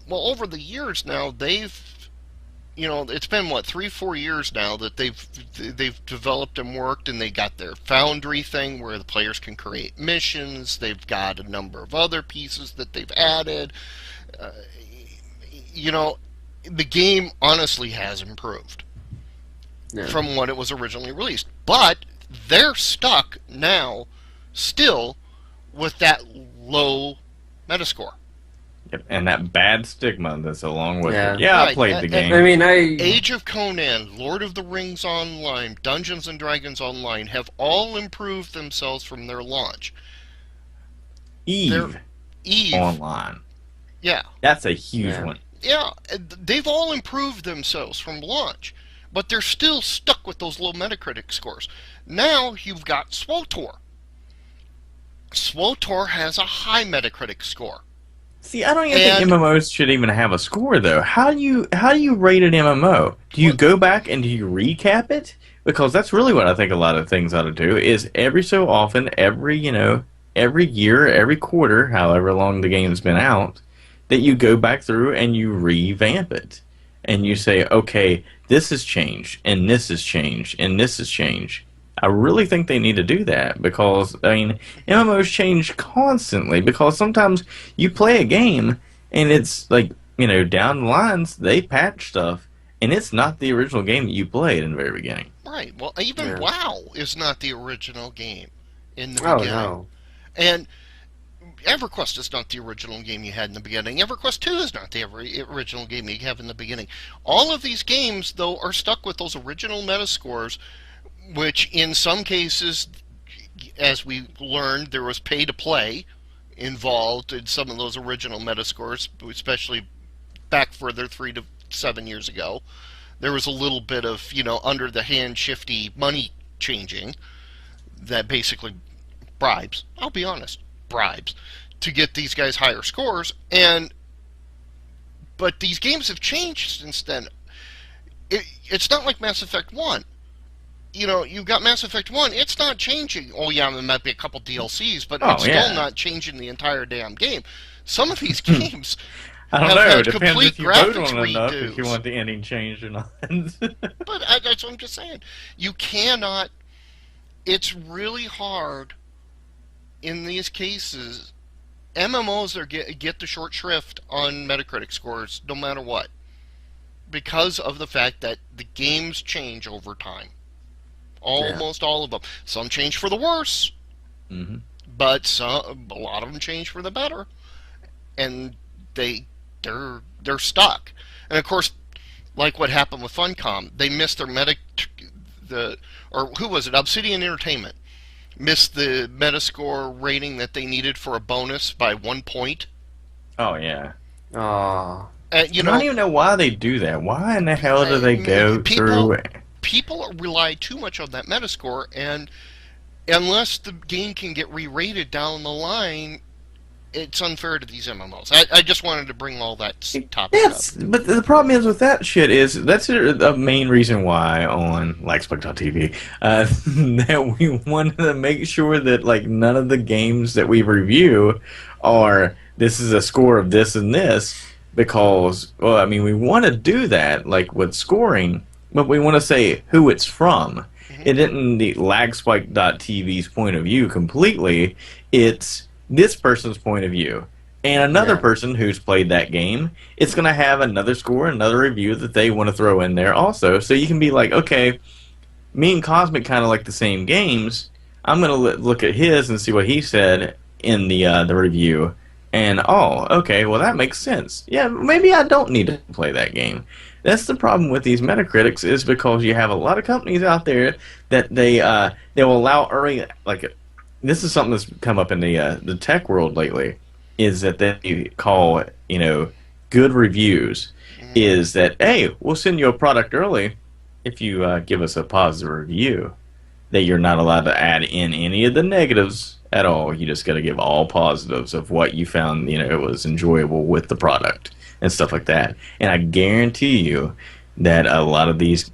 Well, over the years now, it's been what 3, 4 years now that they've developed and worked, and they got their Foundry thing where the players can create missions. They've got a number of other pieces that they've added. Uh, you know, the game honestly has improved yeah, from what it was originally released, but they're stuck now, still with that low Metascore. Yep, and that bad stigma that's along with yeah. it. Yeah, I Right. played the I game. mean, Age of Conan, Lord of the Rings Online, Dungeons and Dragons Online have all improved themselves from their launch. Their Eve Eve, Online. yeah, That's a huge yeah. one. yeah, they've all improved themselves from launch, but they're still stuck with those low Metacritic scores. Now you've got SWTOR. SWTOR has a high Metacritic score, See, I don't even think and MMOs should even have a score though. How do you rate an MMO? Do you go back and do you recap it? Because that's really what I think a lot of things ought to do is every so often, every year, every quarter, however long the game's been out, that you go back through and you revamp it. And you say, okay, this has changed, and this has changed, and this has changed. I really think they need to do that because, I mean, MMOs change constantly because sometimes you play a game and it's like, down the lines, they patch stuff and it's not the original game that you played in the very beginning. right, well, even Yeah. WoW is not the original game in the Oh beginning. no. And EverQuest is not the original game you had in the beginning. EverQuest 2 is not the original game you have in the beginning. All of these games, though, are stuck with those original metascores, which in some cases, as we learned, there was pay to play involved in some of those original metascores, especially back further 3 to 7 years ago. There was a little bit of, under the hand shifty money changing that basically bribes. I'll be honest, bribes to get these guys higher scores. But these games have changed since then. It's not like Mass Effect 1. You've got Mass Effect 1, it's not changing. Oh, yeah, there might be a couple DLCs, but it's still not changing the entire damn game. Some of these games I don't have know. had It depends complete if you vote graphics on it enough redos. if you want the ending changed or not. But that's what I'm just saying. You cannot. It's really hard in these cases. MMOs get the short shrift on Metacritic scores no matter what, because of the fact that the games change over time. Almost all of them. Some change for the worse, but a lot of them change for the better, and they're stuck. And of course, like what happened with Funcom, they missed their or who was it? Obsidian Entertainment missed the Metascore rating that they needed for a bonus by 1 point. Oh yeah. Oh. I don't even know why they do that. Why in the hell do they go through it? People rely too much on that Metascore, and unless the game can get re-rated down the line, it's unfair to these MMOs. I just wanted to bring all that topic up. But the problem is with that shit is that's a main reason why on LikeSpike.tv that we wanted to make sure that like none of the games that we review are this is a score of this and this, because well, I mean we want to do that like with scoring, but we want to say who it's from. It isn't the LagSpike.tv's point of view completely. It's this person's point of view. And another person who's played that game, it's going to have another score, another review that they want to throw in there also. So you can be like, okay, me and Cosmic kind of like the same games. I'm going to look at his and see what he said in the review. And, oh, okay, well, that makes sense. Yeah, maybe I don't need to play that game. That's the problem with these Metacritics, is because you have a lot of companies out there that they will allow early, like, this is something that's come up in the tech world lately, is that they call, good reviews, is that, hey, we'll send you a product early if you give us a positive review, that you're not allowed to add in any of the negatives at all. You just got to give all positives of what you found, it was enjoyable with the product and stuff like that. And I guarantee you that a lot of these,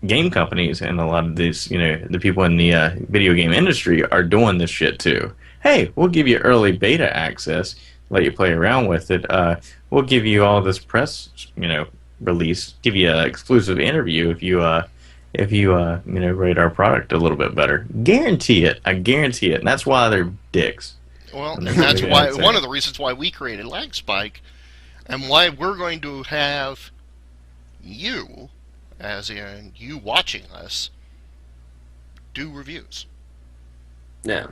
game companies and a lot of these, the people in the video game industry are doing this shit too. Hey, we'll give you early beta access, let you play around with it. We'll give you all this press, release, give you an exclusive interview if you rate our product a little bit better. Guarantee it. I guarantee it. And that's why they're dicks. Well, and that's why one of the reasons why we created LagSpike, and why we're going to have you, as in you watching us, do reviews. Yeah.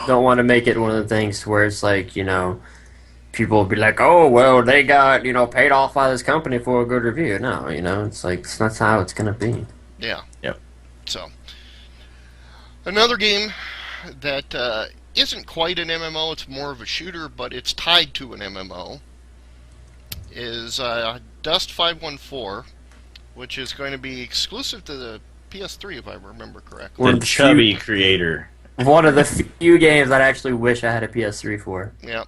Don't want to make it one of the things where it's like, people will be like, oh, well, they got, paid off by this company for a good review. No, it's like, that's how it's going to be. Yeah. Yep. So, another game that isn't quite an MMO, it's more of a shooter, but it's tied to an MMO, is Dust 514, which is going to be exclusive to the PS3, if I remember correctly. The chubby creator. One of the few games I actually wish I had a PS3 for. Yeah.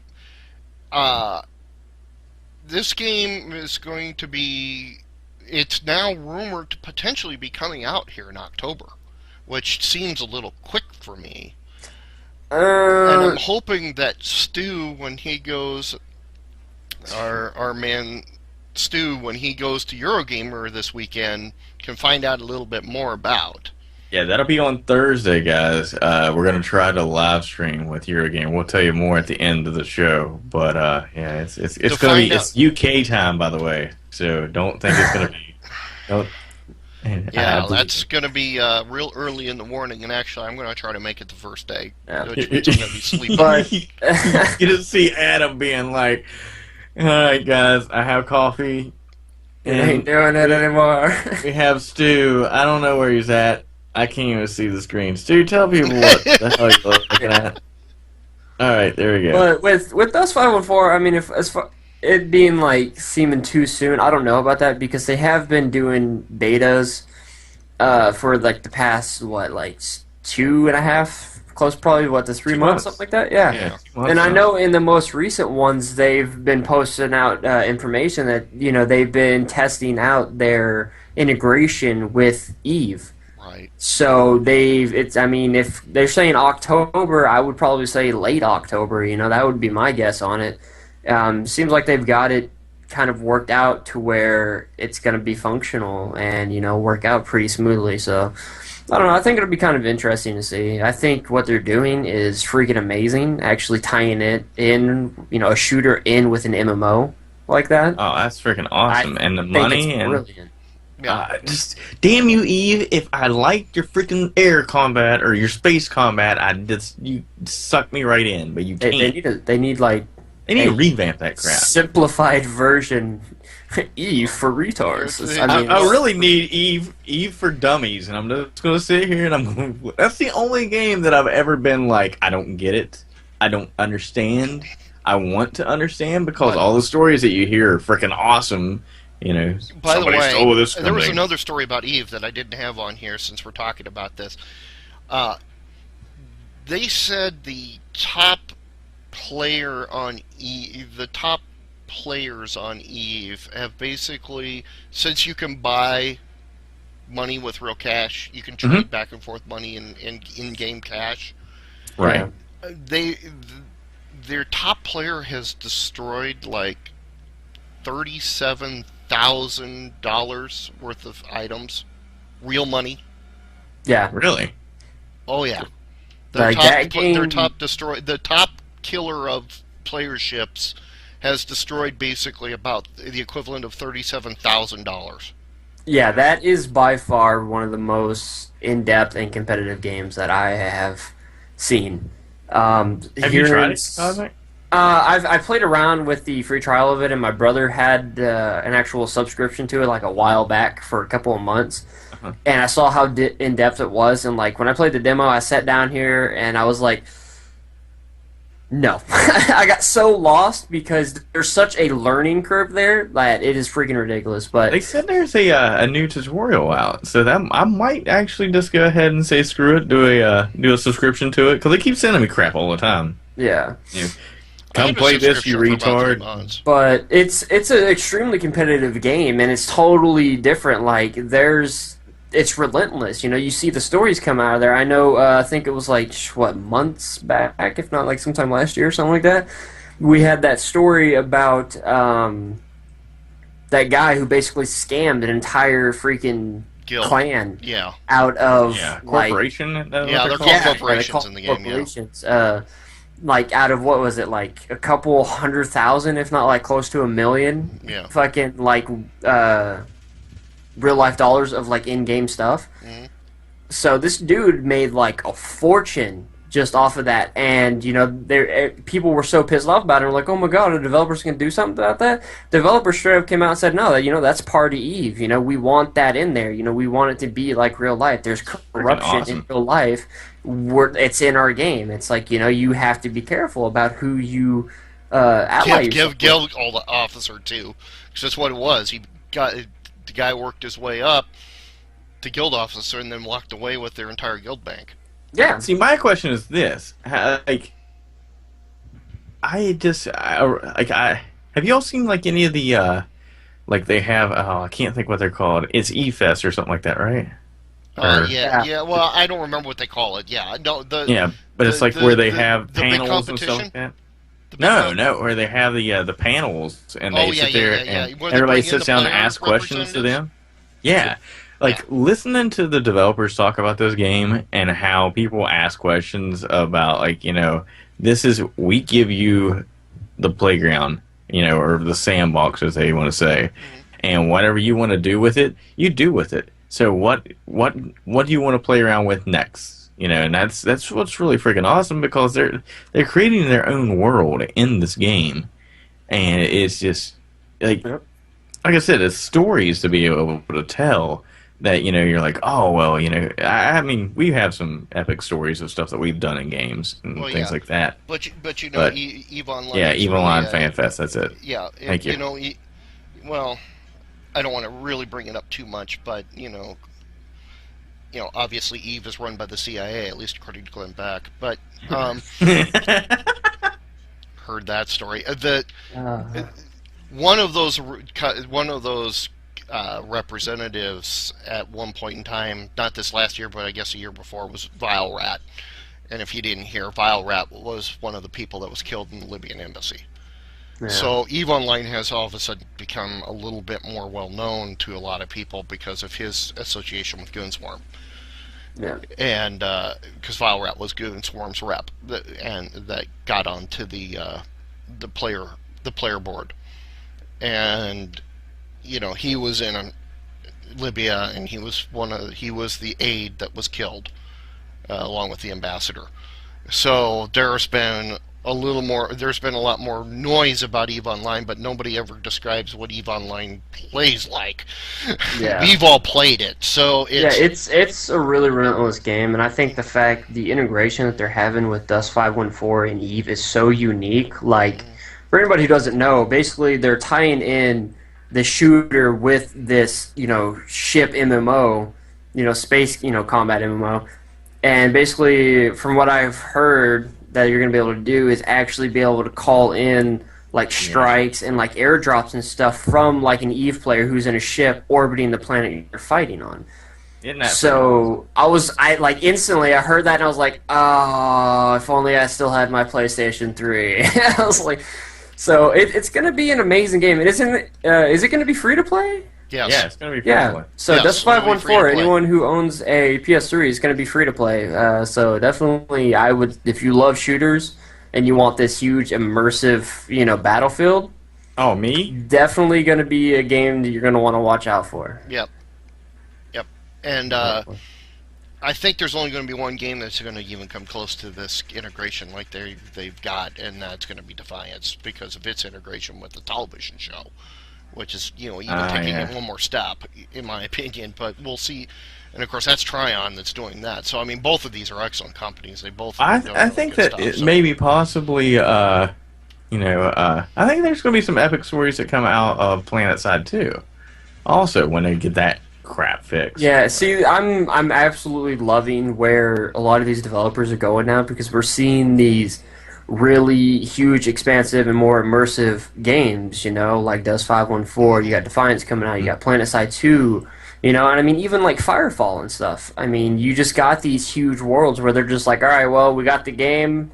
This game is going to be... It's now rumored to potentially be coming out here in October, which seems a little quick for me. And I'm hoping that Stu, when he goes... Our man Stu, when he goes to Eurogamer this weekend, can find out a little bit more about. Yeah, that'll be on Thursday, guys. We're going to try to live stream with Eurogamer. We'll tell you more at the end of the show. But, yeah, it's going to be... It's UK time, by the way. So don't think it's going to be... Yeah, that's going to be real early in the morning. And actually, I'm going to try to make it the first day. Yeah. Which means I'm going to be sleeping. But you just see Adam being like, all right, guys, I have coffee. it ain't doing it anymore. We have Stu. I don't know where he's at. I can't even see the screen. Stu, tell people what the hell you're looking at. All right, there we go. But with Dust 514, I mean, if as far it being like seeming too soon, I don't know about that, because they have been doing betas for like the past 2.5, close, probably what, the 3 months, something like that. Yeah. Yeah. And I know in the most recent ones, they've been posting out information that they've been testing out their integration with Eve. Right. So if they're saying October, I would probably say late October. That would be my guess on it. Seems like they've got it kind of worked out to where it's going to be functional and work out pretty smoothly. So I don't know. I think it'll be kind of interesting to see. I think what they're doing is freaking amazing. Actually tying it in, a shooter in with an MMO like that. Oh, that's freaking awesome! And the money and brilliant. just damn you, Eve! If I liked your freaking air combat or your space combat, you suck me right in. But you can't. They need to revamp that crap. Simplified version Eve for retards. I really need Eve for dummies, and I'm just gonna sit here and that's the only game that I've ever been like, I don't get it, I don't understand. I want to understand because all the stories that you hear are freaking awesome. By the way, stole this there was me. another story about Eve that I didn't have on here since we're talking about this. They said the top players on Eve have basically, since you can buy money with real cash, you can trade back and forth money in-game cash. Right. Their top player has destroyed like $37,000 worth of items, real money. Yeah. Really? Oh yeah. The top killer of player ships has destroyed basically about the equivalent of $37,000. Yeah, that is by far one of the most in-depth and competitive games that I have seen. Have you tried it, Cosmic? I played around with the free trial of it, and my brother had an actual subscription to it like a while back for a couple of months. And I saw how in-depth it was, and when I played the demo, I sat down here and I was like, no. I got so lost because there's such a learning curve there that it is freaking ridiculous. But they said there's a new tutorial out, so that I might actually just go ahead and say screw it, do a subscription to it, because they keep sending me crap all the time. Yeah. Come play this, you retard. But it's an extremely competitive game, and it's totally different. It's relentless. You see the stories come out of there. I know, I think it was months back, if not sometime last year or something like that. We had that story about that guy who basically scammed an entire freking clan out of corporation. They're called corporations in the game. Corporations. Out of what was it, a couple 100,000, if not close to 1 million. Yeah. Fucking real life dollars of in-game stuff. So this dude made a fortune just off of that, and people were so pissed off about it. Like, oh my god, are developers going to do something about that? Developers straight up came out and said, no, that's part of Eve. We want that in there. We want it to be like real life. There's corruption in real life. It's in our game. It's you have to be careful about who you ally yourself with. Guild officer too, because that's what it was. The guy worked his way up to guild officer and then walked away with their entire guild bank. Yeah. See, my question is this: have you all seen any of the they have? I can't think what they're called. It's E-Fest or something like that, right? Yeah. Well, I don't remember what they call it. Yeah, no. But it's where they have panels and stuff like that. No, where they have the panels and they sit there and everybody sits down and asks questions to them. Yeah. Listening to the developers talk about this game and how people ask questions about, we give you the playground, or the sandbox, as they want to say, and whatever you want to do with it, you do with it. So what do you want to play around with next? And that's what's really freaking awesome, because they're creating their own world in this game, and it's just like I said, it's stories to be able to tell that you're like, oh well, I mean, we have some epic stories of stuff that we've done in games and things like that. But EVE Online. Yeah, EVE Online Fan Fest. That's it. Yeah, thank you. Well, I don't want to really bring it up too much, but obviously Eve is run by the CIA, at least according to Glenn Beck. But heard that story. The Uh, one of those one of those representatives at one point in time, not this last year, but I guess a year before, was Vile Rat. And if you didn't hear, Vile Rat was one of the people that was killed in the Libyan embassy. yeah, So EVE Online has all of a sudden become a little bit more well known to a lot of people because of his association with Goonswarm, yeah, and because Vile Rat was Goonswarm's rep, and that got onto the player the player board, and he was in Libya, and he was the aide that was killed along with the ambassador. So there's been a lot more noise about EVE Online, but nobody ever describes what EVE Online plays like. yeah. We've all played it, so Yeah, it's a really relentless game, and I think the integration that they're having with Dust 514 and Eve is so unique. Like, for anybody who doesn't know, basically they're tying in the shooter with this, ship MMO, space, combat MMO, and basically, from what I've heard, that you're going to be able to do is actually be able to call in like strikes and like airdrops and stuff from like an Eve player who's in a ship orbiting the planet you're fighting on. Isn't that So I like instantly I heard that and I was like, oh, if only I still had my PlayStation 3. I was like, so it's going to be an amazing game. Is it going to be free to play? yes. Yeah, it's gonna be Yeah. free. So Yes, Dust it'll be free to 514, play. anyone who owns a PS3 is going to be free to play. So definitely, I would, if you love shooters and you want this huge immersive, battlefield, Oh, me? definitely going to be a game that you're going to want to watch out for. Yep. Yep. And I think there's only going to be one game that's going to even come close to this integration like they've got, and that's going to be Defiance because of its integration with the television show, which is even taking it one more step, in my opinion. But we'll see. And of course, that's Tryon that's doing that. So I mean, both of these are excellent companies. They both are doing I really think good that stuff, it so. maybe possibly, I think there's going to be some epic stories that come out of PlanetSide too. Also, when they get that crap fixed. Yeah, see, I'm absolutely loving where a lot of these developers are going now because we're seeing these really huge, expansive, and more immersive games. Like Dust 514. You got Defiance coming out. You got PlanetSide 2. And I mean, even like Firefall and stuff. I mean, you just got these huge worlds where they're just like, all right, well, we got the game.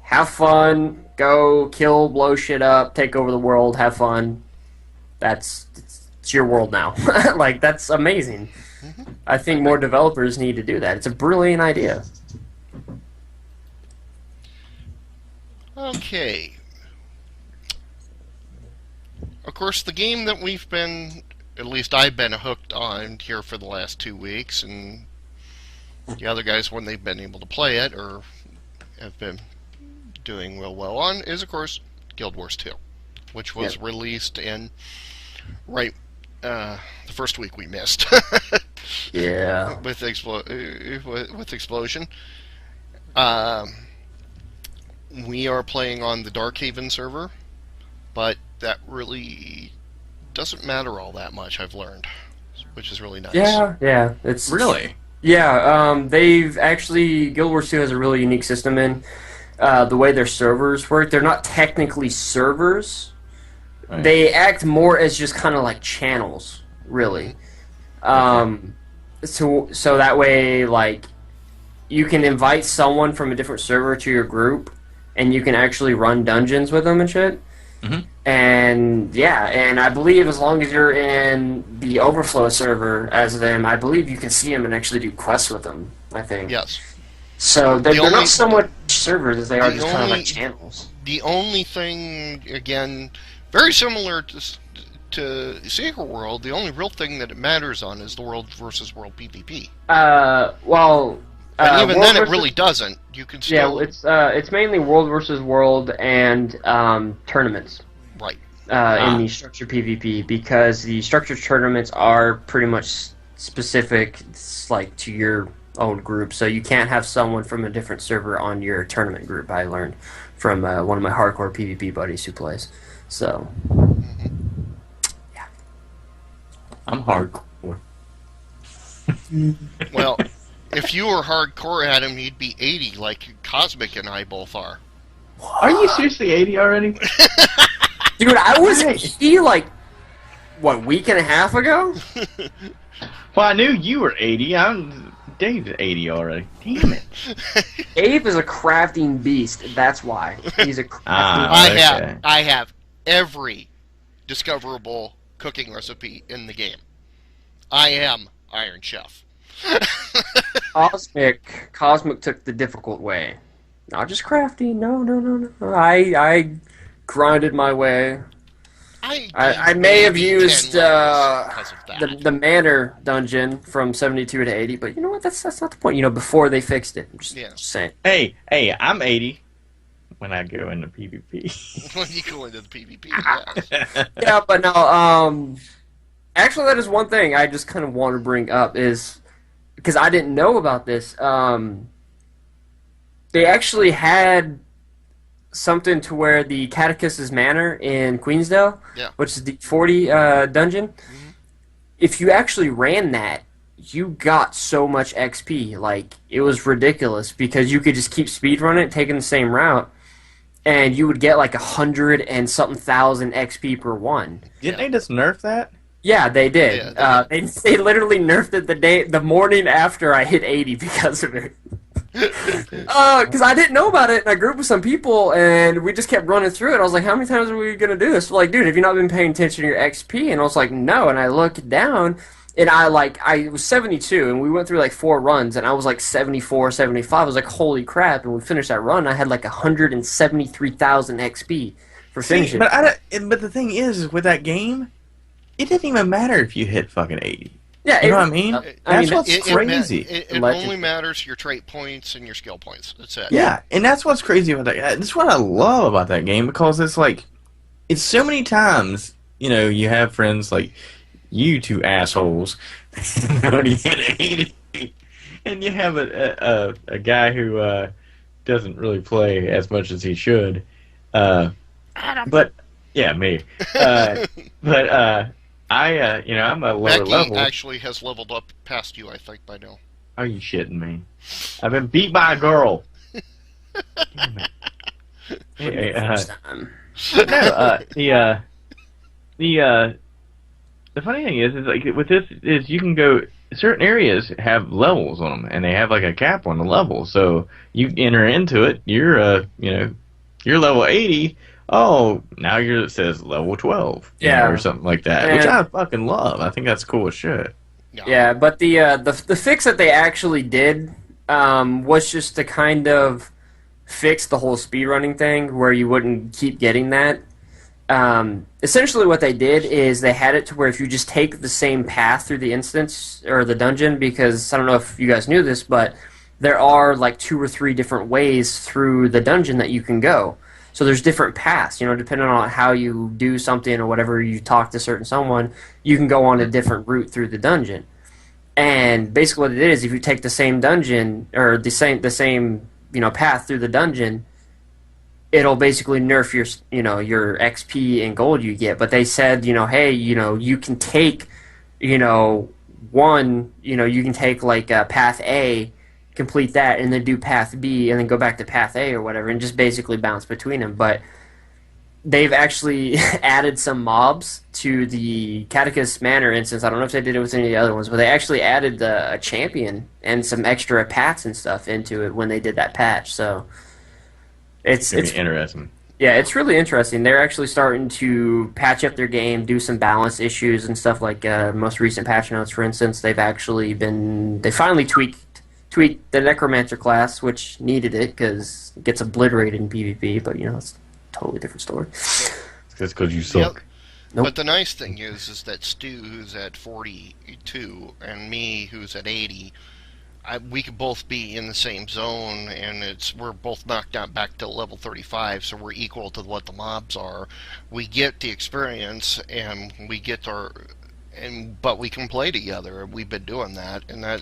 Have fun. Go kill, blow shit up, take over the world. Have fun. It's your world now. Like, that's amazing. I think more developers need to do that. It's a brilliant idea. Okay. Of course, the game that at least I've been hooked on here for the last 2 weeks, and the other guys, when they've been able to play it or have been doing real well on, is of course Guild Wars 2, which was released in the first week we missed. Yeah. with Explosion. We are playing on the Darkhaven server, but that really doesn't matter all that much, I've learned, which is really nice. Yeah. It's Really? Yeah, they've actually Guild Wars 2 has a really unique system in the way their servers work. They're not technically servers. Right. They act more as just kind of like channels, really. So that way, like, you can invite someone from a different server to your group, and you can actually run dungeons with them and shit. Mhm. And yeah, and I believe as long as you're in the Overflow server as them, I believe you can see them and actually do quests with them, I think. Yes. So they're only- not so much servers as they are the just kind of only- like channels. The only thing, again, very similar to Secret World, the only real thing that it matters on is the world versus world PvP. Well, And even World then, it versus- really doesn't. You can still it's mainly world versus world and tournaments right. in the structured PvP because the structured tournaments are pretty much specific, like to your own group. So you can't have someone from a different server on your tournament group. I learned from one of my hardcore PvP buddies who plays. So I'm hardcore. Well, if you were hardcore at him, he'd be 80, like Cosmic and I both are. Are you seriously 80 already? Dude, I was Right. 80 like, what, week and a half ago? Well, I knew you were 80. Dave's 80 already. Damn it. Abe is a crafting beast. That's why. He's a crafting Ah. I have every discoverable cooking recipe in the game. I am Iron Chef. Cosmic took the difficult way. Not just crafting. No. I grinded my way. I may have used because of that. the Manor dungeon from 72 to 80, but you know what? That's not the point. You know, before they fixed it. I'm just saying. Hey, I'm 80 when I go into PvP. When you go into the PvP, yes. Yeah, but no. Actually, that is one thing I just kind of want to bring up is because I didn't know about this. They actually had something to where the Catechist's Manor in Queensdale, which is the 40 dungeon. Mm-hmm. If you actually ran that, you got so much XP. Like, it was ridiculous because you could just keep speedrunning it, taking the same route, and you would get like 100 and something thousand XP per one. Didn't they just nerf that? Yeah, they did. Yeah, they literally nerfed it the morning after I hit 80 because of it. Because I didn't know about it, and I grew up with some people, and we just kept running through it. I was like, how many times are we going to do this? Like, dude, have you not been paying attention to your XP? And I was like, no. And I looked down, and I was 72, and we went through like 4 runs, and I was like 74, 75. I was like, holy crap. And we finished that run. I had like 173,000 XP for finishing. But the thing is, with that game, it didn't even matter if you hit fucking 80. Yeah, you know what I mean? That's what's crazy. It only matters your trait points and your skill points. That's it. Yeah, and that's what's crazy about that. That's what I love about that game because it's like, it's so many times, you know, you have friends like you two assholes, and you have a guy who doesn't really play as much as he should. But yeah, me. I'm a lower Becky level. actually has leveled up past you, I think, by now. Are you shitting me? I've been beat by a girl. Damn it. Hey, the funny thing is like with this is you can go certain areas have levels on them and they have like a cap on the level. So you enter into it, you're you're level 80. Oh, now it says level 12, or something like that, which I fucking love. I think that's cool as shit. Yeah, but the fix that they actually did was just to kind of fix the whole speedrunning thing, where you wouldn't keep getting that. Essentially, what they did is they had it to where if you just take the same path through the instance or the dungeon, because I don't know if you guys knew this, but there are like 2 or 3 different ways through the dungeon that you can go. So there's different paths, depending on how you do something or whatever you talk to certain someone, you can go on a different route through the dungeon. And basically what it is, if you take the same dungeon or the same path through the dungeon, it'll basically nerf your XP and gold you get. But they said, hey, you can take, you can take like path A, complete that, and then do path B, and then go back to path A or whatever, and just basically bounce between them. But they've actually added some mobs to the Catechist Manor instance. I don't know if they did it with any of the other ones, but they actually added a champion and some extra paths and stuff into it when they did that patch. So it's interesting. Yeah, it's really interesting. They're actually starting to patch up their game, do some balance issues and stuff like most recent patch notes, for instance. They finally tweaked the Necromancer class, which needed it because it gets obliterated in PvP, but it's a totally different story. That's because you suck. Yep. Nope. But the nice thing is that Stu, who's at 42, and me, who's at 80, we could both be in the same zone, and we're both knocked out back to level 35, so we're equal to what the mobs are. We get the experience, and we get but we can play together. We've been doing that, and that.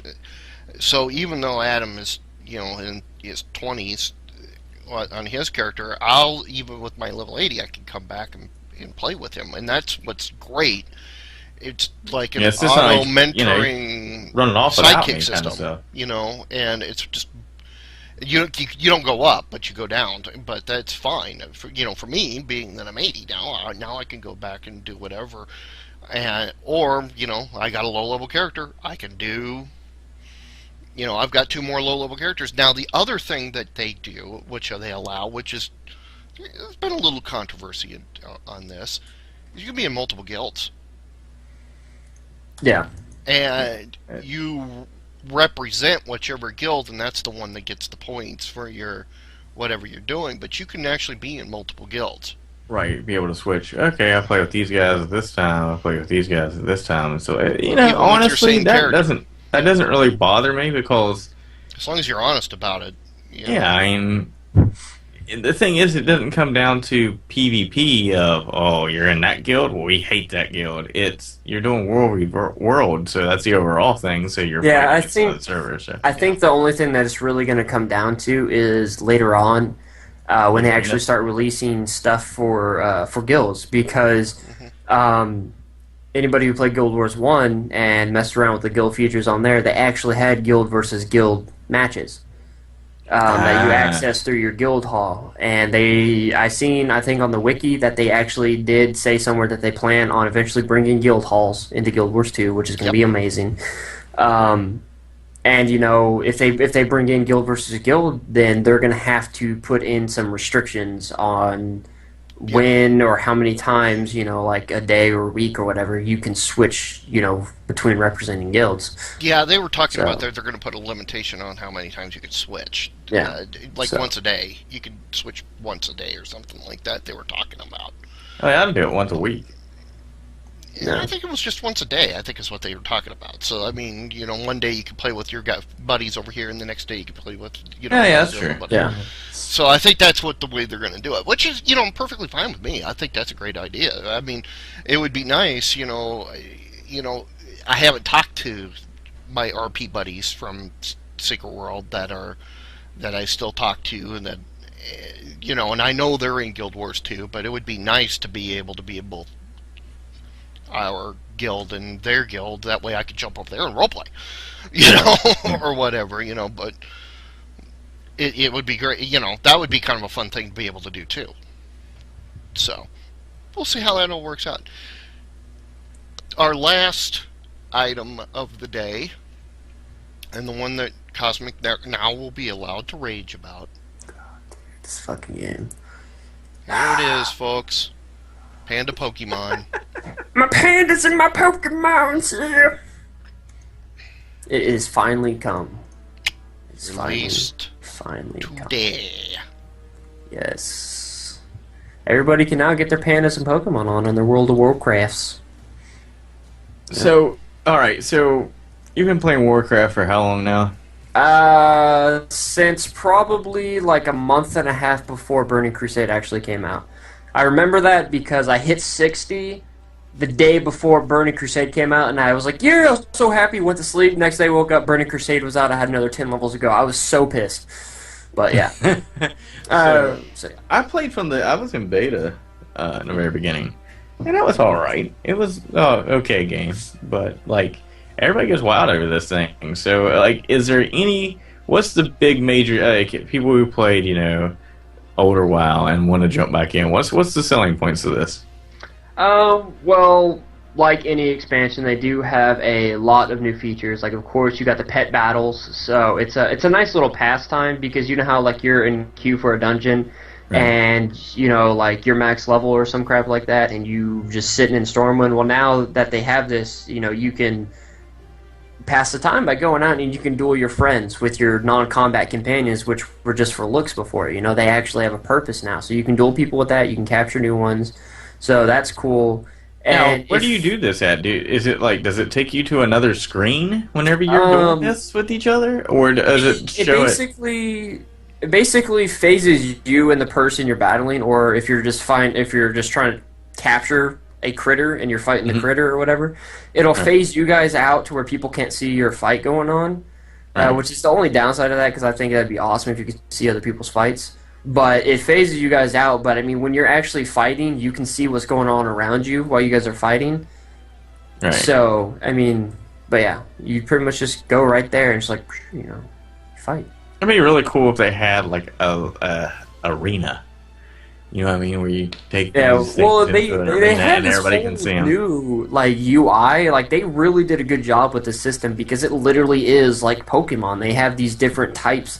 So even though Adam is, in his 20s on his character, even with my level 80, I can come back and play with him. And that's what's great, it's like an Yeah, it's just not auto like, mentoring running off without me sidekick kind of system, stuff. and it's just you don't go up, but you go down. But that's fine. For me, being that I'm 80 now, now I can go back and do whatever, and or I got a low level character, I can do. I've got two more low level characters now. The other thing that they do, which they allow, which is there's been a little controversy on this, is you can be in multiple guilds, Yeah. and you represent whichever guild, and that's the one that gets the points for your whatever you're doing. But you can actually be in multiple guilds. Right, be able to switch. Okay, I play with these guys at this time. I play with these guys at this time. So Even with your honestly, same that character. doesn't really bother me because As long as you're honest about it. yeah, I mean, the thing is, it doesn't come down to PvP of you're in that guild. Well, we hate that guild. It's you're doing world, so that's the overall thing. So you're Yeah, fighting I against think other servers. So. I think the only thing that it's really going to come down to is later on when they actually start releasing stuff for guilds, because anybody who played Guild Wars 1 and messed around with the guild features on there, they actually had guild versus guild matches that you access through your guild hall. And I think on the wiki that they actually did say somewhere that they plan on eventually bringing guild halls into Guild Wars 2, which is going to be amazing. And if they bring in guild versus guild, then they're going to have to put in some restrictions on when or how many times, like a day or a week or whatever, you can switch, between representing guilds. Yeah, they were talking about that they're going to put a limitation on how many times you could switch. Yeah. Once a day. You could switch once a day or something like that they were talking about. Oh, yeah, I'd do it once a week. Yeah, I think it was just once a day, I think is what they were talking about. So, I mean, one day you could play with your buddies over here, and the next day you could play with, that's true. Yeah. So I think that's the way they're going to do it, which is, perfectly fine with me. I think that's a great idea. I mean, it would be nice, I haven't talked to my RP buddies from Secret World that I still talk to, and that, and I know they're in Guild Wars 2, but it would be nice to be able to be in both our guild and their guild. That way I could jump over there and roleplay, or whatever, but it would be great, that would be kind of a fun thing to be able to do too. So, we'll see how that all works out. Our last item of the day, and the one that Cosmic now will be allowed to rage about. This fucking game. Here it is, folks. Panda Pokemon. My pandas and my Pokemons here. It is finally come. It's Released finally come. today. Yes. Everybody can now get their pandas and Pokemon on their World of Warcrafts. So, alright, so you've been playing Warcraft for how long now? Since probably like a month and a half before Burning Crusade actually came out. I remember that because I hit 60 the day before Burning Crusade came out, and I was like, yeah, I was so happy, went to sleep. Next day, woke up, Burning Crusade was out, I had another 10 levels to go. I was so pissed. But yeah. I played I was in beta in the very beginning, and it was alright. It was okay game, but like, everybody gets wild over this thing. So, like, what's the big major, people who played, older WoW and want to jump back in, what's the selling points of this? Well, like any expansion, they do have a lot of new features. Like, of course, you got the pet battles, so it's a nice little pastime, because you know how, like, you're in queue for a dungeon, right, and, like, you're max level or some crap like that, and you just sitting in Stormwind. Well, now that they have this, you can pass the time by going out and you can duel your friends with your non-combat companions, which were just for looks before. They actually have a purpose now, so you can duel people with that. You can capture new ones, so that's cool. And now, where do you do this at? Is it like, does it take you to another screen whenever you're doing this with each other, or does it show it basically phases you and the person you're battling, or if you're just trying to capture a critter and you're fighting the critter or whatever, it'll phase you guys out to where people can't see your fight going on, which is the only downside of that, because I think that'd be awesome if you could see other people's fights. But it phases you guys out, but I mean, when you're actually fighting, you can see what's going on around you while you guys are fighting. Right. So, I mean, but yeah, you pretty much just go right there and just like, fight. It'd be really cool if they had like a arena. You know what I mean? Where you take Yeah, these well, things they into an they arena had and this everybody whole can see them. new like UI. Like they really did a good job with the system because it literally is like Pokemon. They have these different types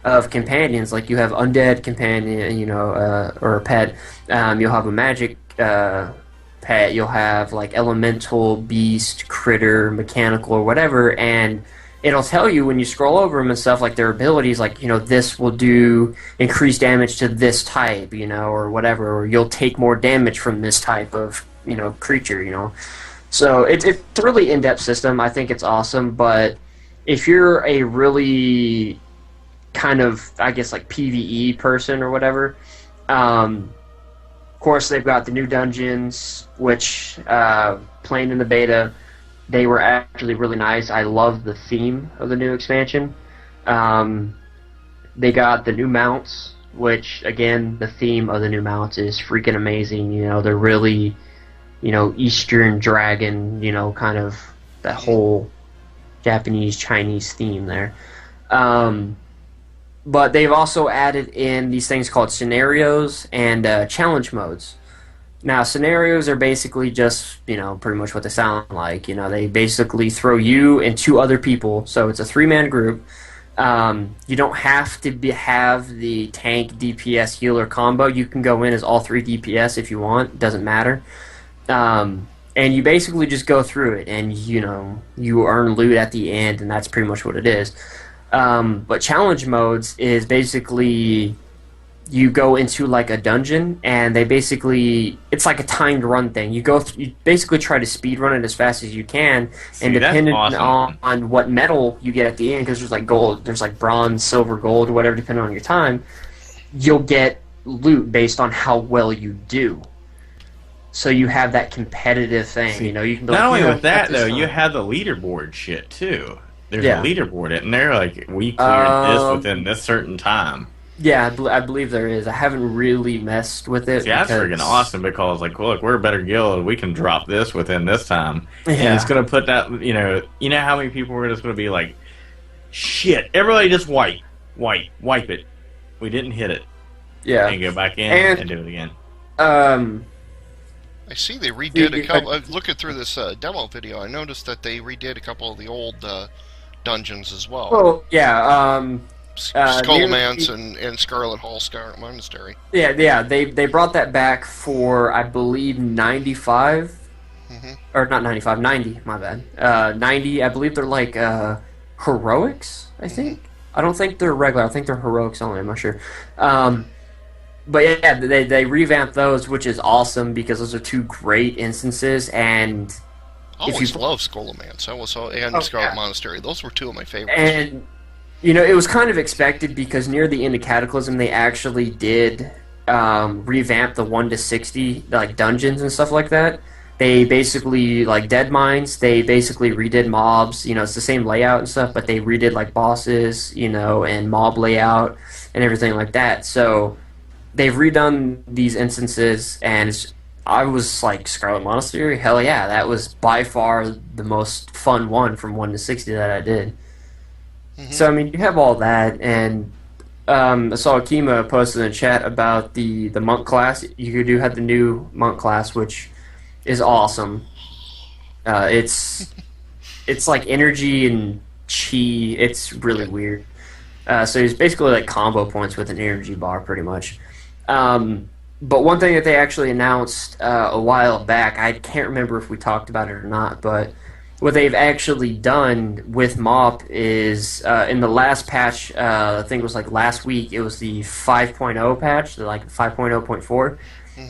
of companions. Like you have undead companion, or a pet. You'll have a magic pet. You'll have like elemental, beast, critter, mechanical, or whatever, and it'll tell you when you scroll over them and stuff like their abilities, like this will do increased damage to this type, or whatever, or you'll take more damage from this type of creature. So it's a really in-depth system. I think it's awesome, but if you're a really kind of, I guess, like PvE person or whatever, of course they've got the new dungeons, which playing in the beta, they were actually really nice. I love the theme of the new expansion. They got the new mounts, which, again, the theme of the new mounts is freaking amazing. They're really, Eastern dragon, kind of that whole Japanese, Chinese theme there. But they've also added in these things called scenarios and challenge modes. Now, scenarios are basically just, pretty much what they sound like. They basically throw you and two other people, so it's a three-man group. You don't have to have the tank, DPS, healer combo. You can go in as all three DPS if you want. It doesn't matter. And you basically just go through it, and, you earn loot at the end, and that's pretty much what it is. But challenge modes is basically you go into like a dungeon, and it's like a timed run thing. You basically try to speed run it as fast as you can, and depending awesome. on what metal you get at the end, because there's like gold, there's like bronze, silver, gold, whatever, depending on your time, you'll get loot based on how well you do. So you have that competitive thing, you can be Not like, only with that though, time. you have the leaderboard shit too. There's Yeah. a leaderboard, and they're like, we cleared this within this certain time. Yeah, I believe there is. I haven't really messed with it. See, that's freaking awesome because, like, look, we're a better guild. We can drop this within this time, and it's gonna put that. You know how many people were just gonna be like, shit, everybody just wipe it. We didn't hit it. Yeah, and go back in and do it again. I see they redid a couple. Looking through this demo video, I noticed that they redid a couple of the old dungeons as well. Well, yeah. Skullman's and Scarlet Hall Scarlet Monastery. Yeah. They brought that back for, I believe, 95. Or not 95, 90. My bad. 90. I believe they're like heroics. I think. I don't think they're regular. I think they're heroics only. I'm not sure. But yeah, they revamped those, which is awesome because those are two great instances. And I always loved Skullman's. And Scarlet Monastery. Those were two of my favorites. And it was kind of expected because near the end of Cataclysm, they actually did revamp the 1 to 60 like dungeons and stuff like that. They basically, like Dead Mines, they basically redid mobs. It's the same layout and stuff, but they redid like bosses, and mob layout and everything like that. So they've redone these instances, and I was like, Scarlet Monastery, hell yeah, that was by far the most fun one from 1 to 60 that I did. So, I mean, you have all that, and I saw Akima posted in the chat about the monk class. You do have the new monk class, which is awesome. It's like energy and chi. It's really weird. So it's basically like combo points with an energy bar, pretty much. But one thing that they actually announced a while back, I can't remember if we talked about it or not, but what they've actually done with MOP is in the last patch, I think it was like last week, it was the 5.0 patch, the like 5.0.4.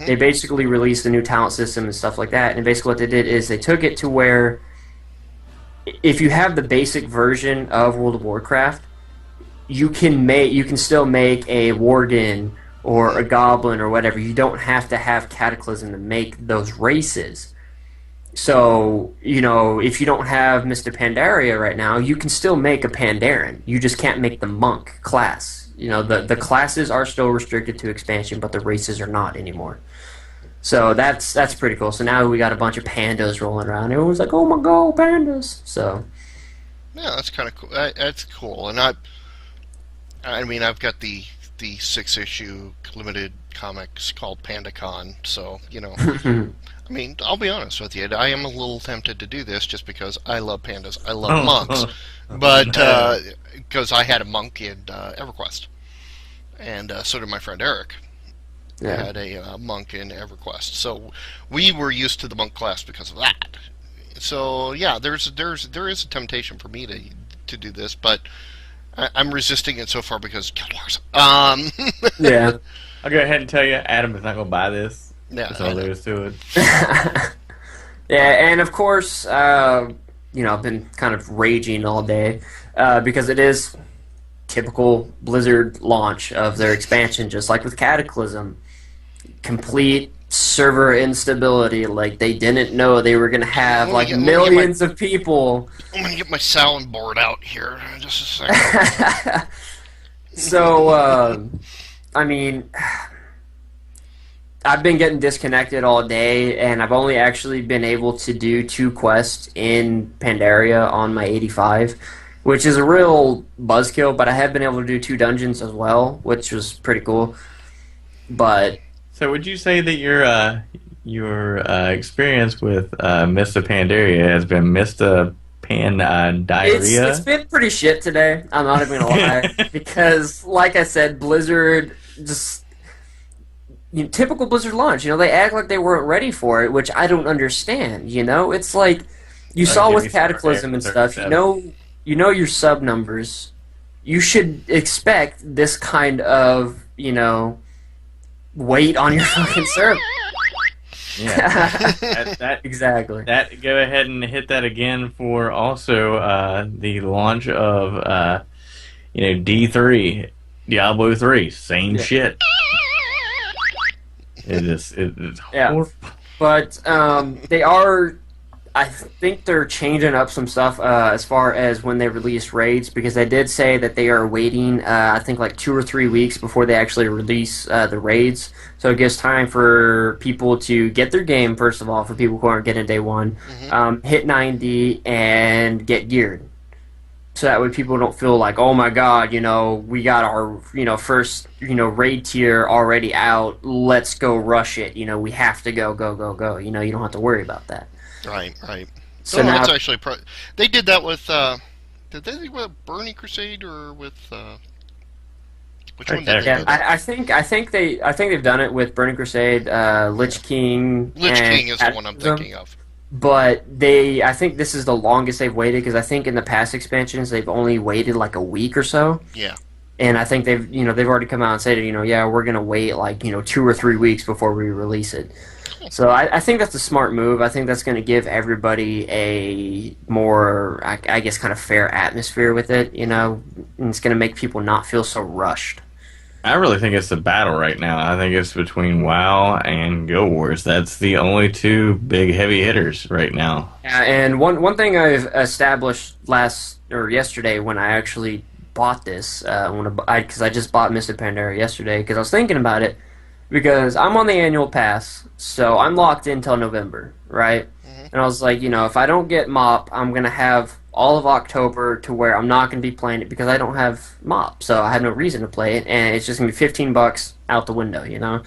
They basically released a new talent system and stuff like that, and basically what they did is they took it to where if you have the basic version of World of Warcraft, you can still make a Worgen or a Goblin or whatever. You don't have to have Cataclysm to make those races. So, if you don't have Mr. Pandaria right now, you can still make a Pandaren. You just can't make the monk class. The classes are still restricted to expansion, but the races are not anymore. So that's pretty cool. So now we got a bunch of pandas rolling around. Everyone's like, "Oh my god, pandas!" So Yeah, that's kind of cool. That's cool. And I mean, I've got the 6 issue limited comics called PandaCon. So I mean, I'll be honest with you. I am a little tempted to do this just because I love pandas. I love monks, but because I had a monk in EverQuest, and so did my friend Eric. yeah. Had a monk in EverQuest, so we were used to the monk class because of that. So yeah, there is a temptation for me to do this, but I'm resisting it so far because Guild Wars. Yeah. I'll go ahead and tell you, Adam is not going to buy this. Yeah, That's all there is to it. Yeah, and of course, I've been kind of raging all day because it is typical Blizzard launch of their expansion, just like with Cataclysm. Complete server instability. Like, they didn't know they were going to have millions of people. I'm gonna get my soundboard out here just a second. So, I mean, I've been getting disconnected all day, and I've only actually been able to do 2 quests in Pandaria on my 85, which is a real buzzkill, but I have been able to do 2 dungeons as well, which was pretty cool. But so would you say that your experience with Mr. Pandaria has been Mr. Diarrhea? it's been pretty shit today, I'm not even gonna lie, because, like I said, Blizzard just... typical Blizzard launch, they act like they weren't ready for it, which I don't understand, It's like, you saw with Cataclysm and stuff, you know your sub numbers. You should expect this kind of, weight on your fucking server. Yeah, exactly. Go ahead and hit that again for also the launch of D3, Diablo 3, same shit. It's yeah, but they are. I think they're changing up some stuff as far as when they release raids, because they did say that they are waiting, I think, like 2 or 3 weeks before they actually release the raids. So it gives time for people to get their game, first of all, for people who aren't getting day one, hit 90, and get geared. So that way people don't feel like, oh my god, we got our, first, raid tier already out, let's go rush it, we have to go, go, go, go. You don't have to worry about that. Right. So now, now, that's actually they did that with. Did they do it with Burning Crusade or with? Which one did they do? I think they've done it with Burning Crusade, Lich King. Lich King is the one I'm thinking of. But I think this is the longest they've waited, because I think in the past expansions they've only waited like a week or so. Yeah. And I think they've already come out and said, yeah, we're gonna wait like 2 or 3 weeks before we release it. So I think that's a smart move. I think that's going to give everybody a more, I guess, kind of fair atmosphere with it, and it's going to make people not feel so rushed. I really think it's a battle right now. I think it's between WoW and Guild Wars. That's the only 2 big heavy hitters right now. Yeah, and one thing I've established yesterday when I actually bought this, because I just bought Mystic Pandaria yesterday, because I was thinking about it. Because I'm on the annual pass, so I'm locked in till November, right? And I was like, if I don't get MOP, I'm going to have all of October to where I'm not going to be playing it because I don't have MOP, so I have no reason to play it, and it's just going to be $15 out the window,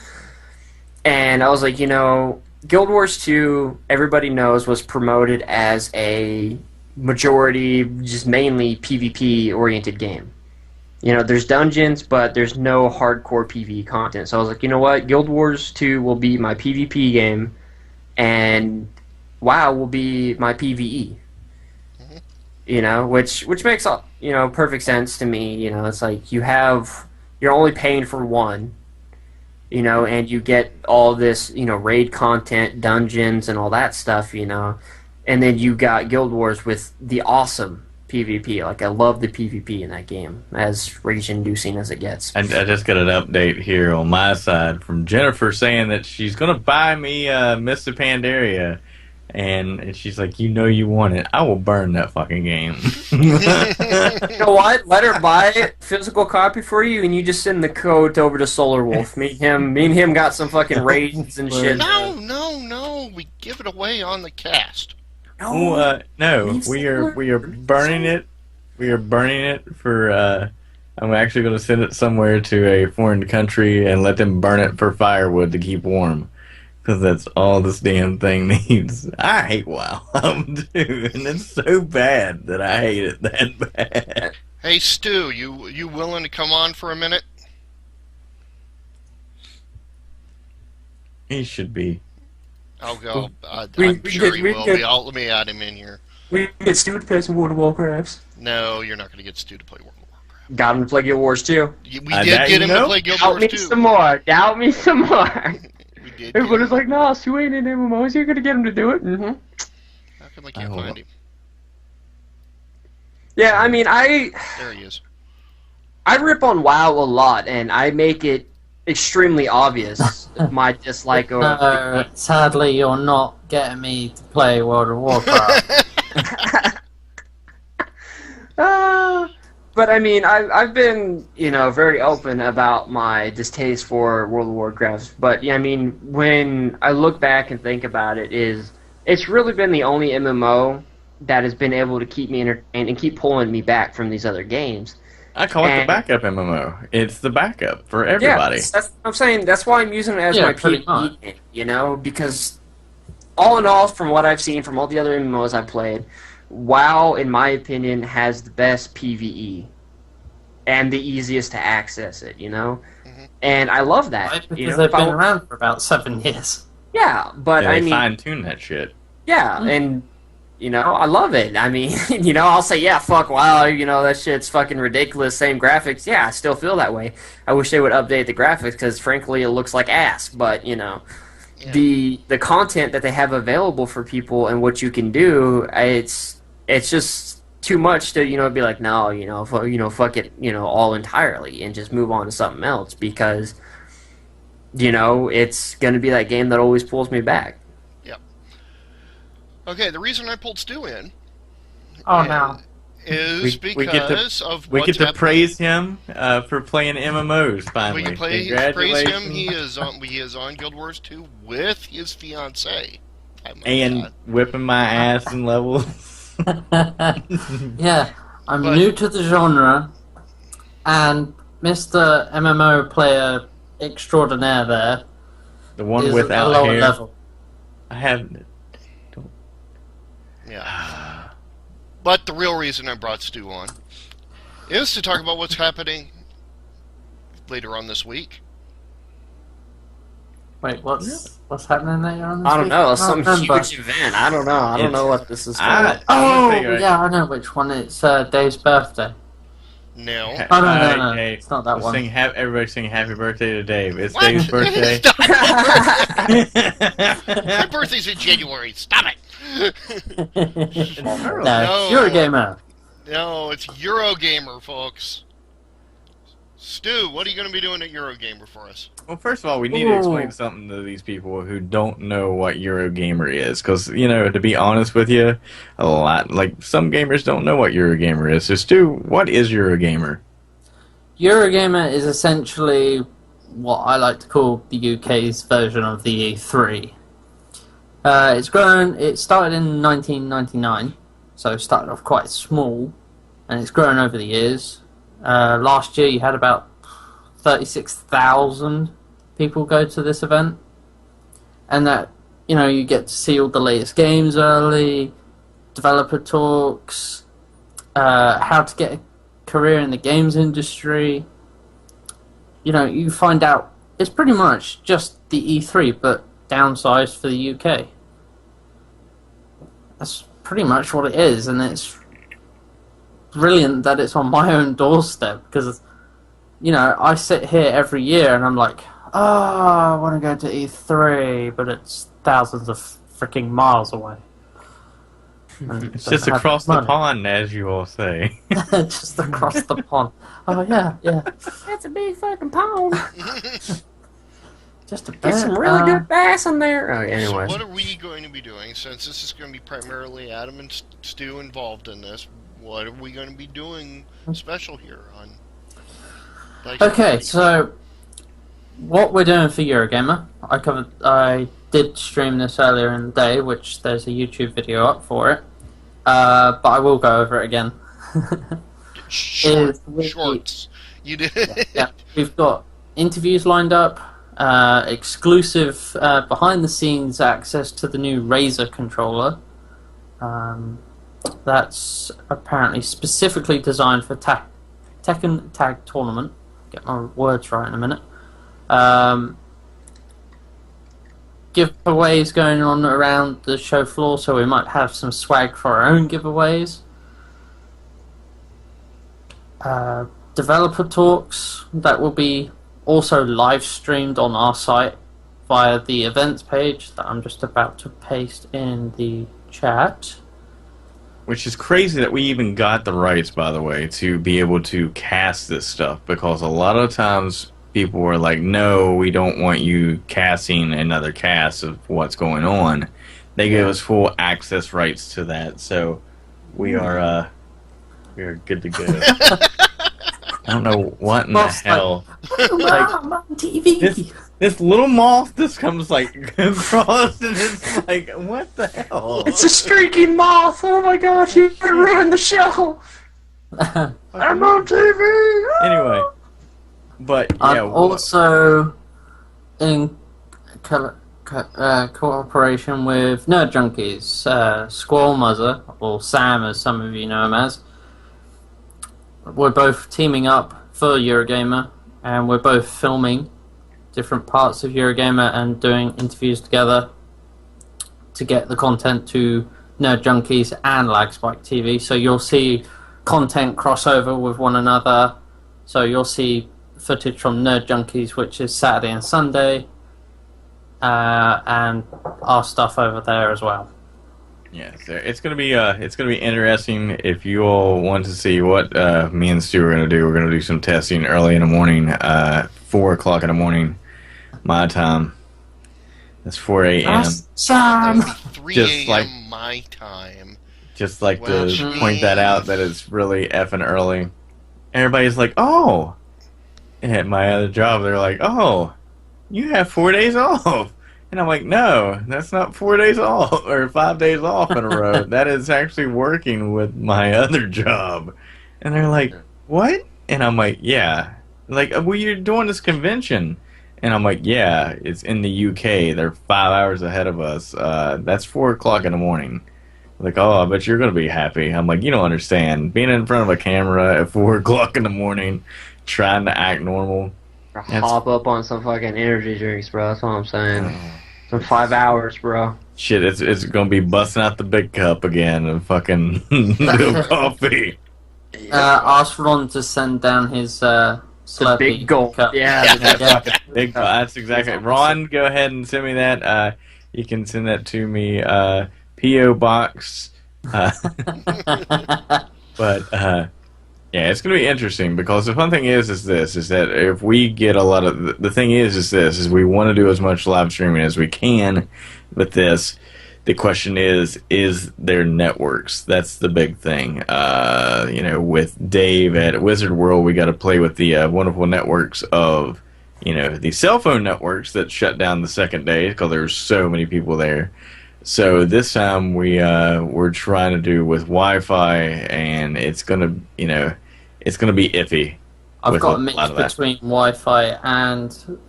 And I was like, Guild Wars 2, everybody knows, was promoted as a majority, just mainly PvP-oriented game. There's dungeons, but there's no hardcore PvE content. So I was like, you know what? Guild Wars 2 will be my PvP game, and WoW will be my PvE. Which makes perfect sense to me. It's like you're only paying for one, and you get all this, raid content, dungeons, and all that stuff, and then you got Guild Wars with the awesome PvP. Like, I love the PvP in that game, as rage-inducing as it gets. And I just got an update here on my side from Jennifer saying that she's going to buy me Mr. Pandaria. And she's like, you know you want it. I will burn that fucking game. You know what? Let her buy it, physical copy for you, and you just send the code over to Solar Wolf. Me and him got some fucking raids and shit. No. We give it away on the cast. No, we are burning it. We are burning it for. I'm actually going to send it somewhere to a foreign country and let them burn it for firewood to keep warm. Because that's all this damn thing needs. I hate WoW, too, and it's so bad that I hate it that bad. Hey, Stu, you willing to come on for a minute? He should be. I'll go. I'm sure he will be. Let me add him in here. We get Stu to play some World of Warcraft. No, you're not going to get Stu to play World of Warcraft. Got him to play Guild Wars 2. We did get him to play Guild Wars 2. Doubt me some more. Doubt me some more. We did. Everybody's like, nah, Stu ain't in MMOs. You're going to get him to do it. Mm-hmm. How come I can't find him? Yeah, I mean, There he is. I rip on WoW a lot, and I make it extremely obvious my dislike of No, sadly, you're not getting me to play World of Warcraft. But I mean, I've been, very open about my distaste for World of Warcraft. But yeah, I mean, when I look back and think about it, it's really been the only MMO that has been able to keep me entertained and keep pulling me back from these other games. I call it the backup MMO. It's the backup for everybody. Yeah, that's what I'm saying. That's why I'm using it as my PvE game, because all in all, from what I've seen from all the other MMOs I've played, WoW, in my opinion, has the best PvE and the easiest to access it, And I love that. Right, because they've been around for about 7 years. Yeah, but yeah, I mean... fine-tune that shit. Yeah, and... I love it. I mean, I'll say, yeah, fuck, wow, that shit's fucking ridiculous, same graphics. Yeah, I still feel that way. I wish they would update the graphics, because frankly, it looks like ass, but, the content that they have available for people and what you can do, it's just too much to, be like, no, fuck it, all entirely, and just move on to something else, because, it's going to be that game that always pulls me back. Okay, the reason I pulled Stu in is because of we what's get to praise him for playing MMOs finally. We can praise him. He is on Guild Wars 2 with his fiancée. And whipping my ass in levels. Yeah, I'm new to the genre, and Mr. MMO player extraordinaire there, the one is without a lower hair. level. I have. Yeah. But the real reason I brought Stu on is to talk about what's happening later on this week. Wait, what's happening later on this I don't week? know. I Some can't remember. huge event. I don't know. I don't know what this is called. Yeah, I know which one. It's Dave's birthday. No. Oh, no. It's not that one. Everybody sing happy birthday to Dave. It's What? Dave's birthday. My birthday's in January. Stop it. No, you're a gamer. No, it's Eurogamer, folks. Stu, what are you going to be doing at Eurogamer for us? Well, first of all, we need to explain something to these people who don't know what Eurogamer is. Because, to be honest with you, some gamers don't know what Eurogamer is. So, Stu, what is Eurogamer? Eurogamer is essentially what I like to call the UK's version of the E3. It started in 1999, so it started off quite small, and it's grown over the years. Last year you had about 36,000 people go to this event, and that, you get to see all the latest games early, developer talks, how to get a career in the games industry. You find out it's pretty much just the E3, but downsized for the UK. That's pretty much what it is, and it's brilliant that it's on my own doorstep, because, I sit here every year and I'm like, I want to go to E3, but it's thousands of freaking miles away. It's just across the pond, as you all say. Just across the pond. Oh, yeah. That's a big fucking pond. Just a bit. Get some really good bass in there. Oh, So anyways. what are we going to be doing, since this is going to be primarily Adam and Stu involved in this? What are we going to be doing special here on? Okay, so what we're doing for Eurogamer, I did stream this earlier in the day, which there's a YouTube video up for it, but I will go over it again. Shorts. You did. Yeah, we've got interviews lined up, exclusive behind-the-scenes access to the new Razer controller. That's apparently specifically designed for Tekken Tag Tournament. Get my words right in a minute. Giveaways going on around the show floor, so we might have some swag for our own giveaways. Developer talks that will be also live streamed on our site via the events page that I'm just about to paste in the chat. Which is crazy that we even got the rights, by the way, to be able to cast this stuff, because a lot of times people were like, no, we don't want you casting another cast of what's going on. They gave us full access rights to that, so we are good to go. I don't know what in the hell. I'm on TV. This little moth just comes like across, and it's like, what the hell? It's a streaky moth. Oh my gosh, you ruined the show. I'm on TV. Anyway, but yeah, I'm also in cooperation with Nerd Junkies, Squirrel Muzzer, or Sam as some of you know him as. We're both teaming up for Eurogamer, and we're both filming different parts of Eurogamer and doing interviews together to get the content to Nerd Junkies and Lagspike TV. So you'll see content crossover with one another. So you'll see footage from Nerd Junkies, which is Saturday and Sunday, and our stuff over there as well. yeah, so it's gonna be interesting. If you all want to see what me and Stu are gonna do, we're gonna do some testing early in the morning, 4:00 in the morning, my time. That's 4 a.m. Sam. 3 Just a.m. like- my time. Just like Which to point that out, that it's really effing early. Everybody's like, oh, at my other job, they're like, oh, you have 4 days off. And I'm like, no, that's not 4 days off or 5 days off in a row. That is actually working with my other job. And they're like, what? And I'm like, yeah. Like, well, you're doing this convention. And I'm like, yeah, it's in the UK. They're 5 hours ahead of us. That's 4:00 in the morning. Like, oh, I bet you're going to be happy. I'm like, you don't understand. Being in front of a camera at 4:00 in the morning, trying to act normal. Or hop up on some fucking energy drinks, bro. That's what I'm saying. Some 5 hours, bro. Shit, it's going to be busting out the big cup again and fucking do coffee. Ask Ron to send down his The Slurpee big gulp. cup. Yeah. Big, that's exactly. Ron, go ahead and send me that. You can send that to me. P.O. Box. But yeah, it's going to be interesting, because the fun thing is that if we get a lot of the thing is we want to do as much live streaming as we can with this. The question is there networks? That's the big thing. With Dave at Wizard World, we got to play with the wonderful networks of, the cell phone networks that shut down the second day because there were so many people there. So this time we're trying to do with Wi-Fi, and it's gonna be iffy. I've got a mix between Wi-Fi and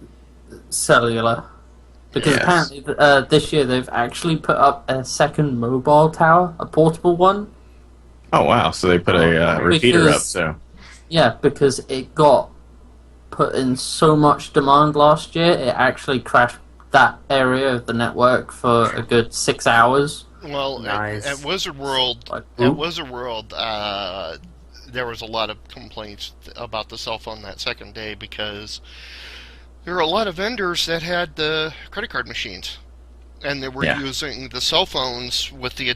cellular. Because Yes. apparently this year they've actually put up a second mobile tower, a portable one. Oh wow! So they put a repeater up. So Yeah, because it got put in so much demand last year, it actually crashed that area of the network for a good 6 hours. Well, Nice. at Wizard World, Like, there was a lot of complaints about the cell phone that second day, because there were a lot of vendors that had the credit card machines, and they were using the cell phones with the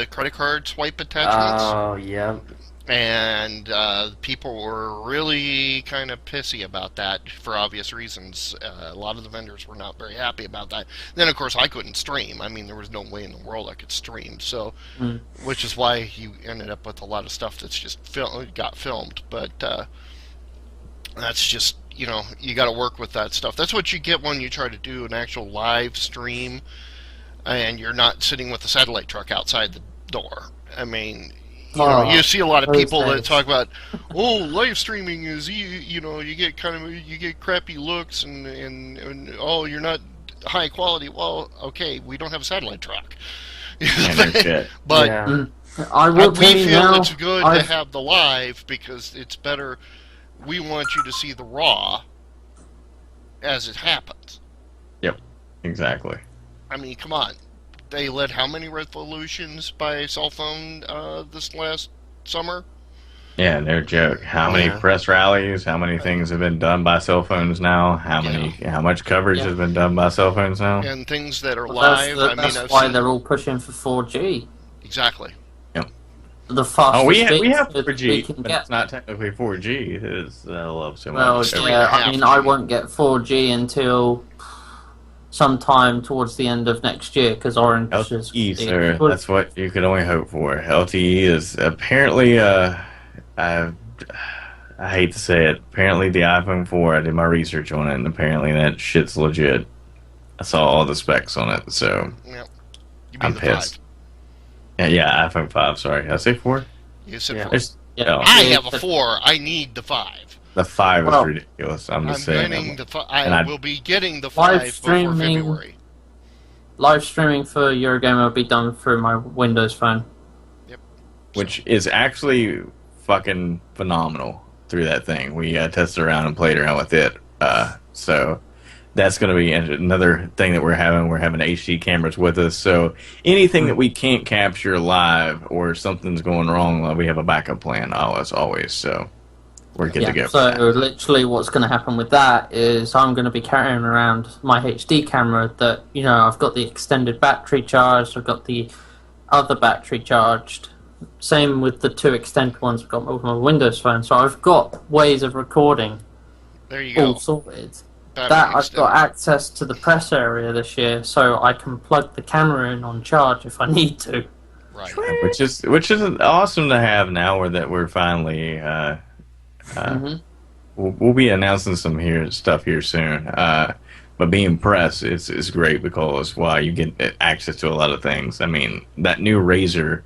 credit card swipe attachments. Oh, yeah. and people were really kind of pissy about that for obvious reasons. A lot of the vendors were not very happy about that. Then, of course, I couldn't stream. I mean, there was no way in the world I could stream. So, Mm. which is why you ended up with a lot of stuff that's just got filmed. But that's just, you got to work with that stuff. That's what you get when you try to do an actual live stream, and you're not sitting with a satellite truck outside the door. I mean, you see a lot of people that talk about, oh, live streaming is, you get you get crappy looks, and oh, you're not high quality. Well, okay, we don't have a satellite truck. But Yeah. I will we tell you feel now, it's good to have the live because it's better. We want you to see the raw as it happens. Yep, exactly. I mean, come on. They led how many resolutions by cell phone this last summer? Yeah, no joke. How many press rallies? How many things have been done by cell phones now? How much coverage has been done by cell phones now? And things that are well, live. that's why they're all pushing for 4G. Exactly. The fastest we speeds have that 4G, we can but get. it's not technically 4G. It's love so Well, much. yeah, I mean, I won't get 4G until sometime towards the end of next year because Orange is. LTE, sir. That's what you could only hope for. LTE is apparently, I hate to say it, apparently the iPhone 4, I did my research on it, and apparently that shit's legit. I saw all the specs on it, so Yep. I'm pissed. Yeah, iPhone 5, sorry. Did I say 4? You said Yeah. 4. I I have a 4. I need the 5. The 5 is ridiculous. I'm I'm just saying. getting I will be getting the 5 Live before streaming. February. Live streaming for Eurogamer will be done through my Windows phone. Which is actually fucking phenomenal through that thing. We tested around and played around with it. So that's going to be another thing that we're having. We're having HD cameras with us. So anything that we can't capture live or something's going wrong, we have a backup plan as always. So we're good to go. So literally what's going to happen with that is I'm going to be carrying around my HD camera that, I've got the extended battery charged, I've got the other battery charged. Same with the 2 extended ones I've got with my Windows phone. So I've got ways of recording There you go. all sorted. Battery I've extender. got access to the press area this year, so I can plug the camera in on charge if I need to. Right. Which is awesome to have now, we're finally we'll be announcing some stuff here soon. But being press is great because you get access to a lot of things. I mean, that new Razer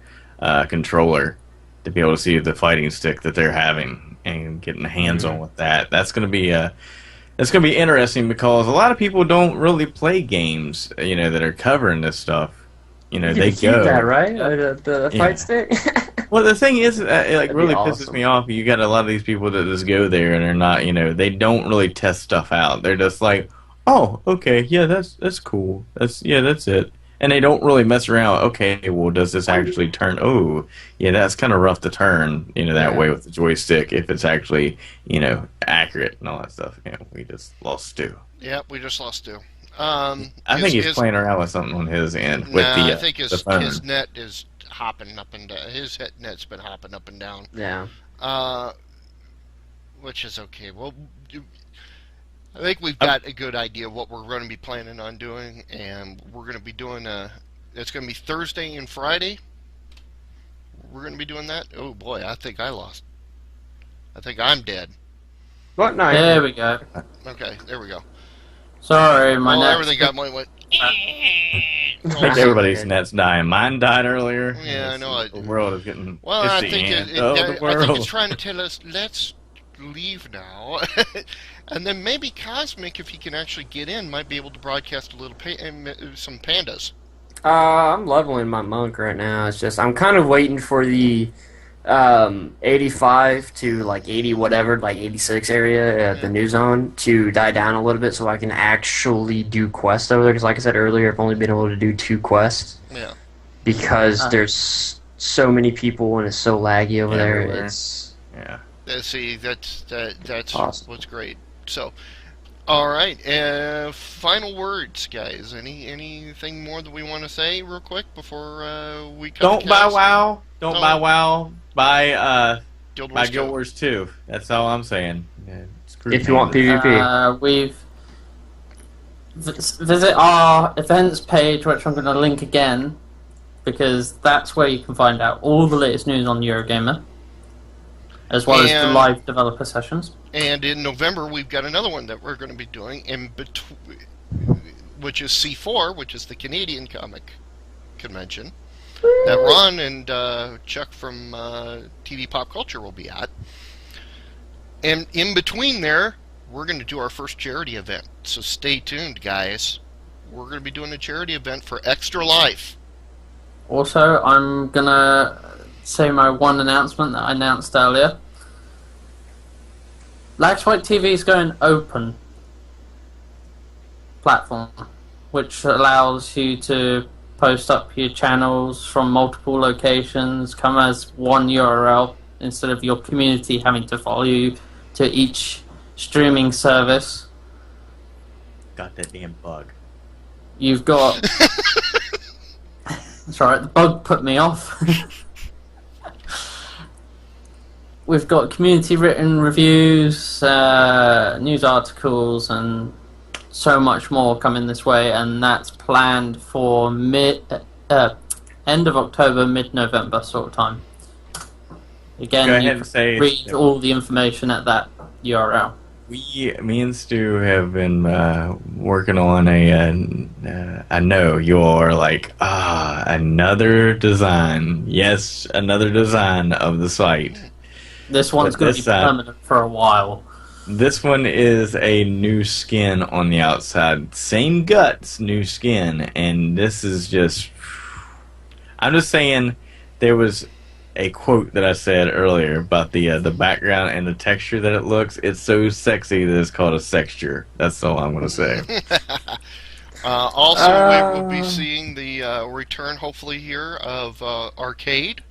controller, to be able to see the fighting stick that they're having and getting hands on with that's going to be interesting because a lot of people don't really play games that are covering this stuff. They keep go that, right? The fight stick. Well, the thing is, it really pisses awesome. me off. You got a lot of these people that just go there and they're not, they don't really test stuff out. They're just like, oh, okay, yeah, that's cool. That's it. And they don't really mess around. Okay, well, does this actually turn? Oh, yeah, that's kind of rough to turn, that way with the joystick if it's actually, accurate and all that stuff. We just lost Stu. Yep, we just lost Stu. I think he's playing around with something on his end. With I think the phone. his net is hopping up and down. His net's been hopping up and down. Yeah. Which is okay. Well, I think we've got a good idea of what we're going to be planning on doing, and we're going to be doing it's going to be Thursday and Friday. We're going to be doing that. Oh boy, I think I lost. I think I'm dead. What night? There we go. Okay, there we go. Sorry, my net. Everything got went. I think everybody's net's dying. Mine died earlier. Yeah, I know. The world is getting. Well, it's I the think end of the I think world. it's trying to tell us let's leave now, and then maybe Cosmic, if he can actually get in, might be able to broadcast a little some pandas. I'm leveling my monk right now. It's just I'm kind of waiting for the 85 to like 80 whatever, like 86 area, the new zone to die down a little bit so I can actually do quests over there. Because like I said earlier, I've only been able to do 2 quests. Yeah. Because there's so many people and it's so laggy over there. Everywhere. It's Yeah. See, that's awesome. what's great. So, All right. Final words, guys. Anything more that we want to say, real quick, before we cut the Don't buy cast? WoW. Don't No. buy WoW. Guild Buy Wars Guild 2. Wars 2. That's all I'm saying. Yeah, screw If you want Kansas. PvP. We've visit our events page, which I'm going to link again, because that's where you can find out all the latest news on Eurogamer, as well as the And- live developer sessions. And in November, we've got another one that we're going to be doing which is C4, which is the Canadian comic convention that Ron and Chuck from TV Pop Culture will be at. And in between there, we're going to do our first charity event. So stay tuned, guys. We're going to be doing a charity event for Extra Life. Also, I'm going to say my one announcement that I announced earlier. Lax White TV is going open platform, which allows you to post up your channels from multiple locations, come as one URL instead of your community having to follow you to each streaming service. Got that damn bug. You've got... That's right, the bug put me off. We've got community written reviews, news articles, and so much more coming this way, and that's planned for end of October, mid-November sort of time. Again, Go you ahead can and say read all the information at that URL. Me and Stu have been working on I know you're like, another design. Yes, another design of the site. This one's But going to this be permanent for a while. This one is a new skin on the outside. Same guts, new skin. And this is just... I'm just saying, there was a quote that I said earlier about the background and the texture that it looks. It's so sexy that it's called a sexture. That's all I'm going to say. Also, we will be seeing the return, hopefully, here of Arcade.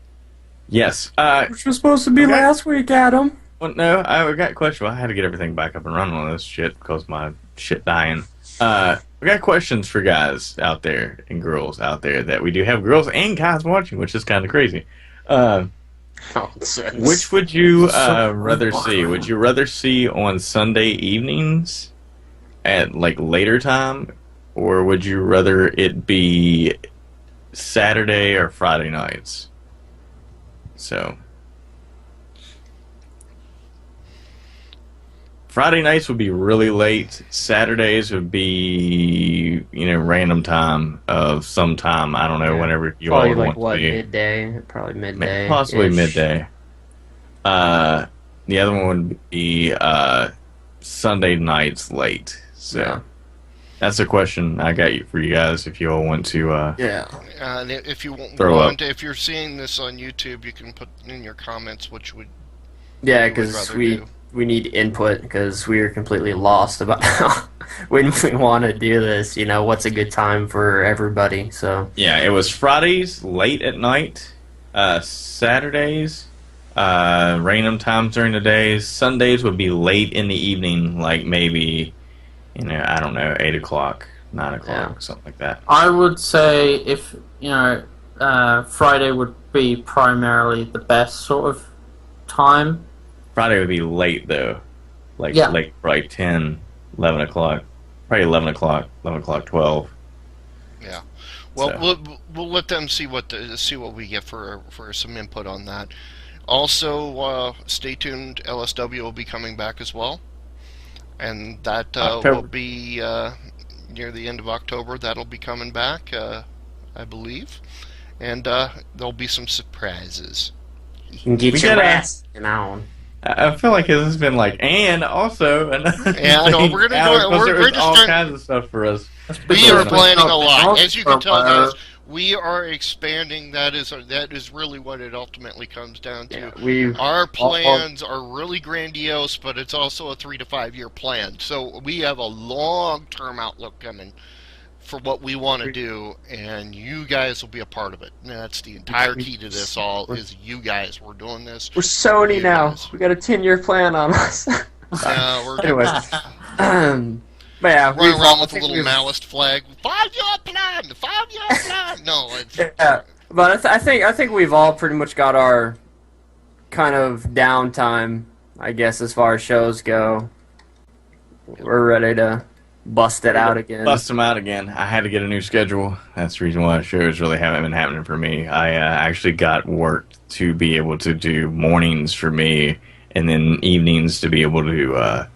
Yes. Which was supposed to be Okay. last week, Adam. Well, no, I got a question. Well, I had to get everything back up and running on this shit because my shit dying. We got questions for guys out there and girls out there that we do have girls and guys watching, which is kind of crazy. Which would you rather see? Would you rather see on Sunday evenings at like later time, or would you rather it be Saturday or Friday nights? So Friday nights would be really late. Saturdays would be, random time of some time. I don't know, whenever you Probably all like want what, to be. midday? Probably midday. Possibly midday. The other one would be Sunday nights late. So Yeah. that's a question I got for you guys if you all want to. Yeah. If you Throw want, up. if you're seeing this on YouTube, you can put in your comments which would Yeah, you would because rather we do. we need input because we are completely lost about how when we want to do this. What's a good time for everybody? So Yeah, it was Fridays late at night, Saturdays, random times during the days. Sundays would be late in the evening, like maybe, I don't know, 8 o'clock, 9 o'clock, Yeah. something like that. I would say if, Friday would be primarily the best sort of time. Friday would be late, though. Like, Yeah. late, probably 10, 11 o'clock. Probably 11 o'clock, 12. Yeah. Well, So. we'll let them see what we get for some input on that. Also, stay tuned. LSW will be coming back as well, and that October. will be near the end of October. That'll be coming back, I believe, and there'll be some surprises. you can get We your gotta- ass on. I feel like this has been like, and also another Yeah, I know, thing. we're gonna do Alex, it. because We're there's just all trying- kinds of stuff for us. We are Because- planning a lot, as you can tell, Uh, guys. We are expanding. That is really what it ultimately comes down to. Yeah, we've Our plans are really grandiose, but it's also a 3 to 5 year plan. So we have a long-term outlook coming for what we want to do, and you guys will be a part of it. And that's the entire key to this all, is you guys. We're doing this. we're Sony You now. guys. We got a 10-year plan on us. We're Anyway, But yeah, Run around I with a think little Maoist flag. 5-year plan. 5-year plan. No, it's yeah, but I think we've all pretty much got our kind of downtime, I guess, as far as shows go. We're ready to bust it out again. Bust them out again. I had to get a new schedule. That's the reason why shows really haven't been happening for me. I actually got work to be able to do mornings for me, and then evenings to be able to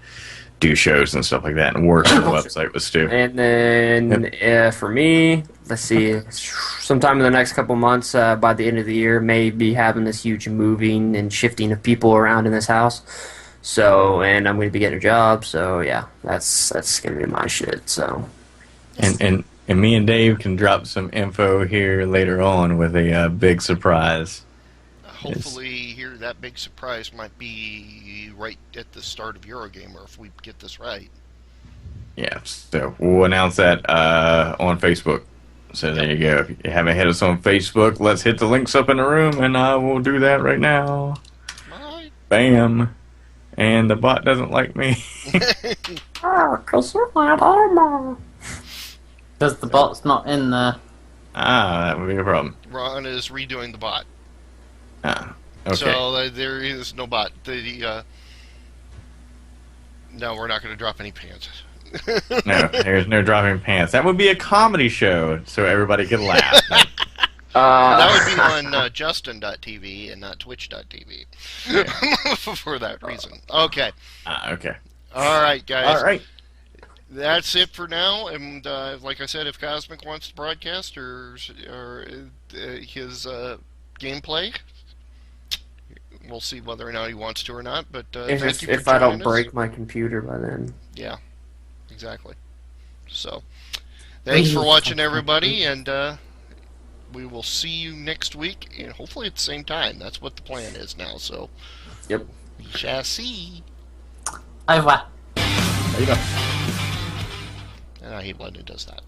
do shows and stuff like that, and work on the website was too. And then for me, let's see, sometime in the next couple months, by the end of the year, may be having this huge moving and shifting of people around in this house. So, and I'm going to be getting a job. So, yeah, that's going to be my shit. So, And me and Dave can drop some info here later on with a big surprise. hopefully here that big surprise might be right at the start of Eurogamer if we get this right. Yeah, so we'll announce that on Facebook. So there you go. If you haven't hit us on Facebook, let's hit the links up in the room, and I will do that right now. Bye. Bam. And the bot doesn't like me. because you're not armor. Because the bot's not in there. That would be a problem. Ron is redoing the bot. Okay. So there is no bot. No, we're not going to drop any pants. No, there's no dropping pants. That would be a comedy show, so everybody could laugh. That would be on Justin.tv and not Twitch.tv. For that reason. Okay. Okay. All right, guys. All right. That's it for now. And like I said, if Cosmic wants to broadcast or his gameplay, we'll see whether or not he wants to or not. But thank you for if I don't joining us. break my computer by then. Yeah, exactly. So, thanks for watching, everybody, and we will see you next week, and hopefully at the same time. That's what the plan is now. So, Yep. we shall see. Over. There you go. And I hate when it does that.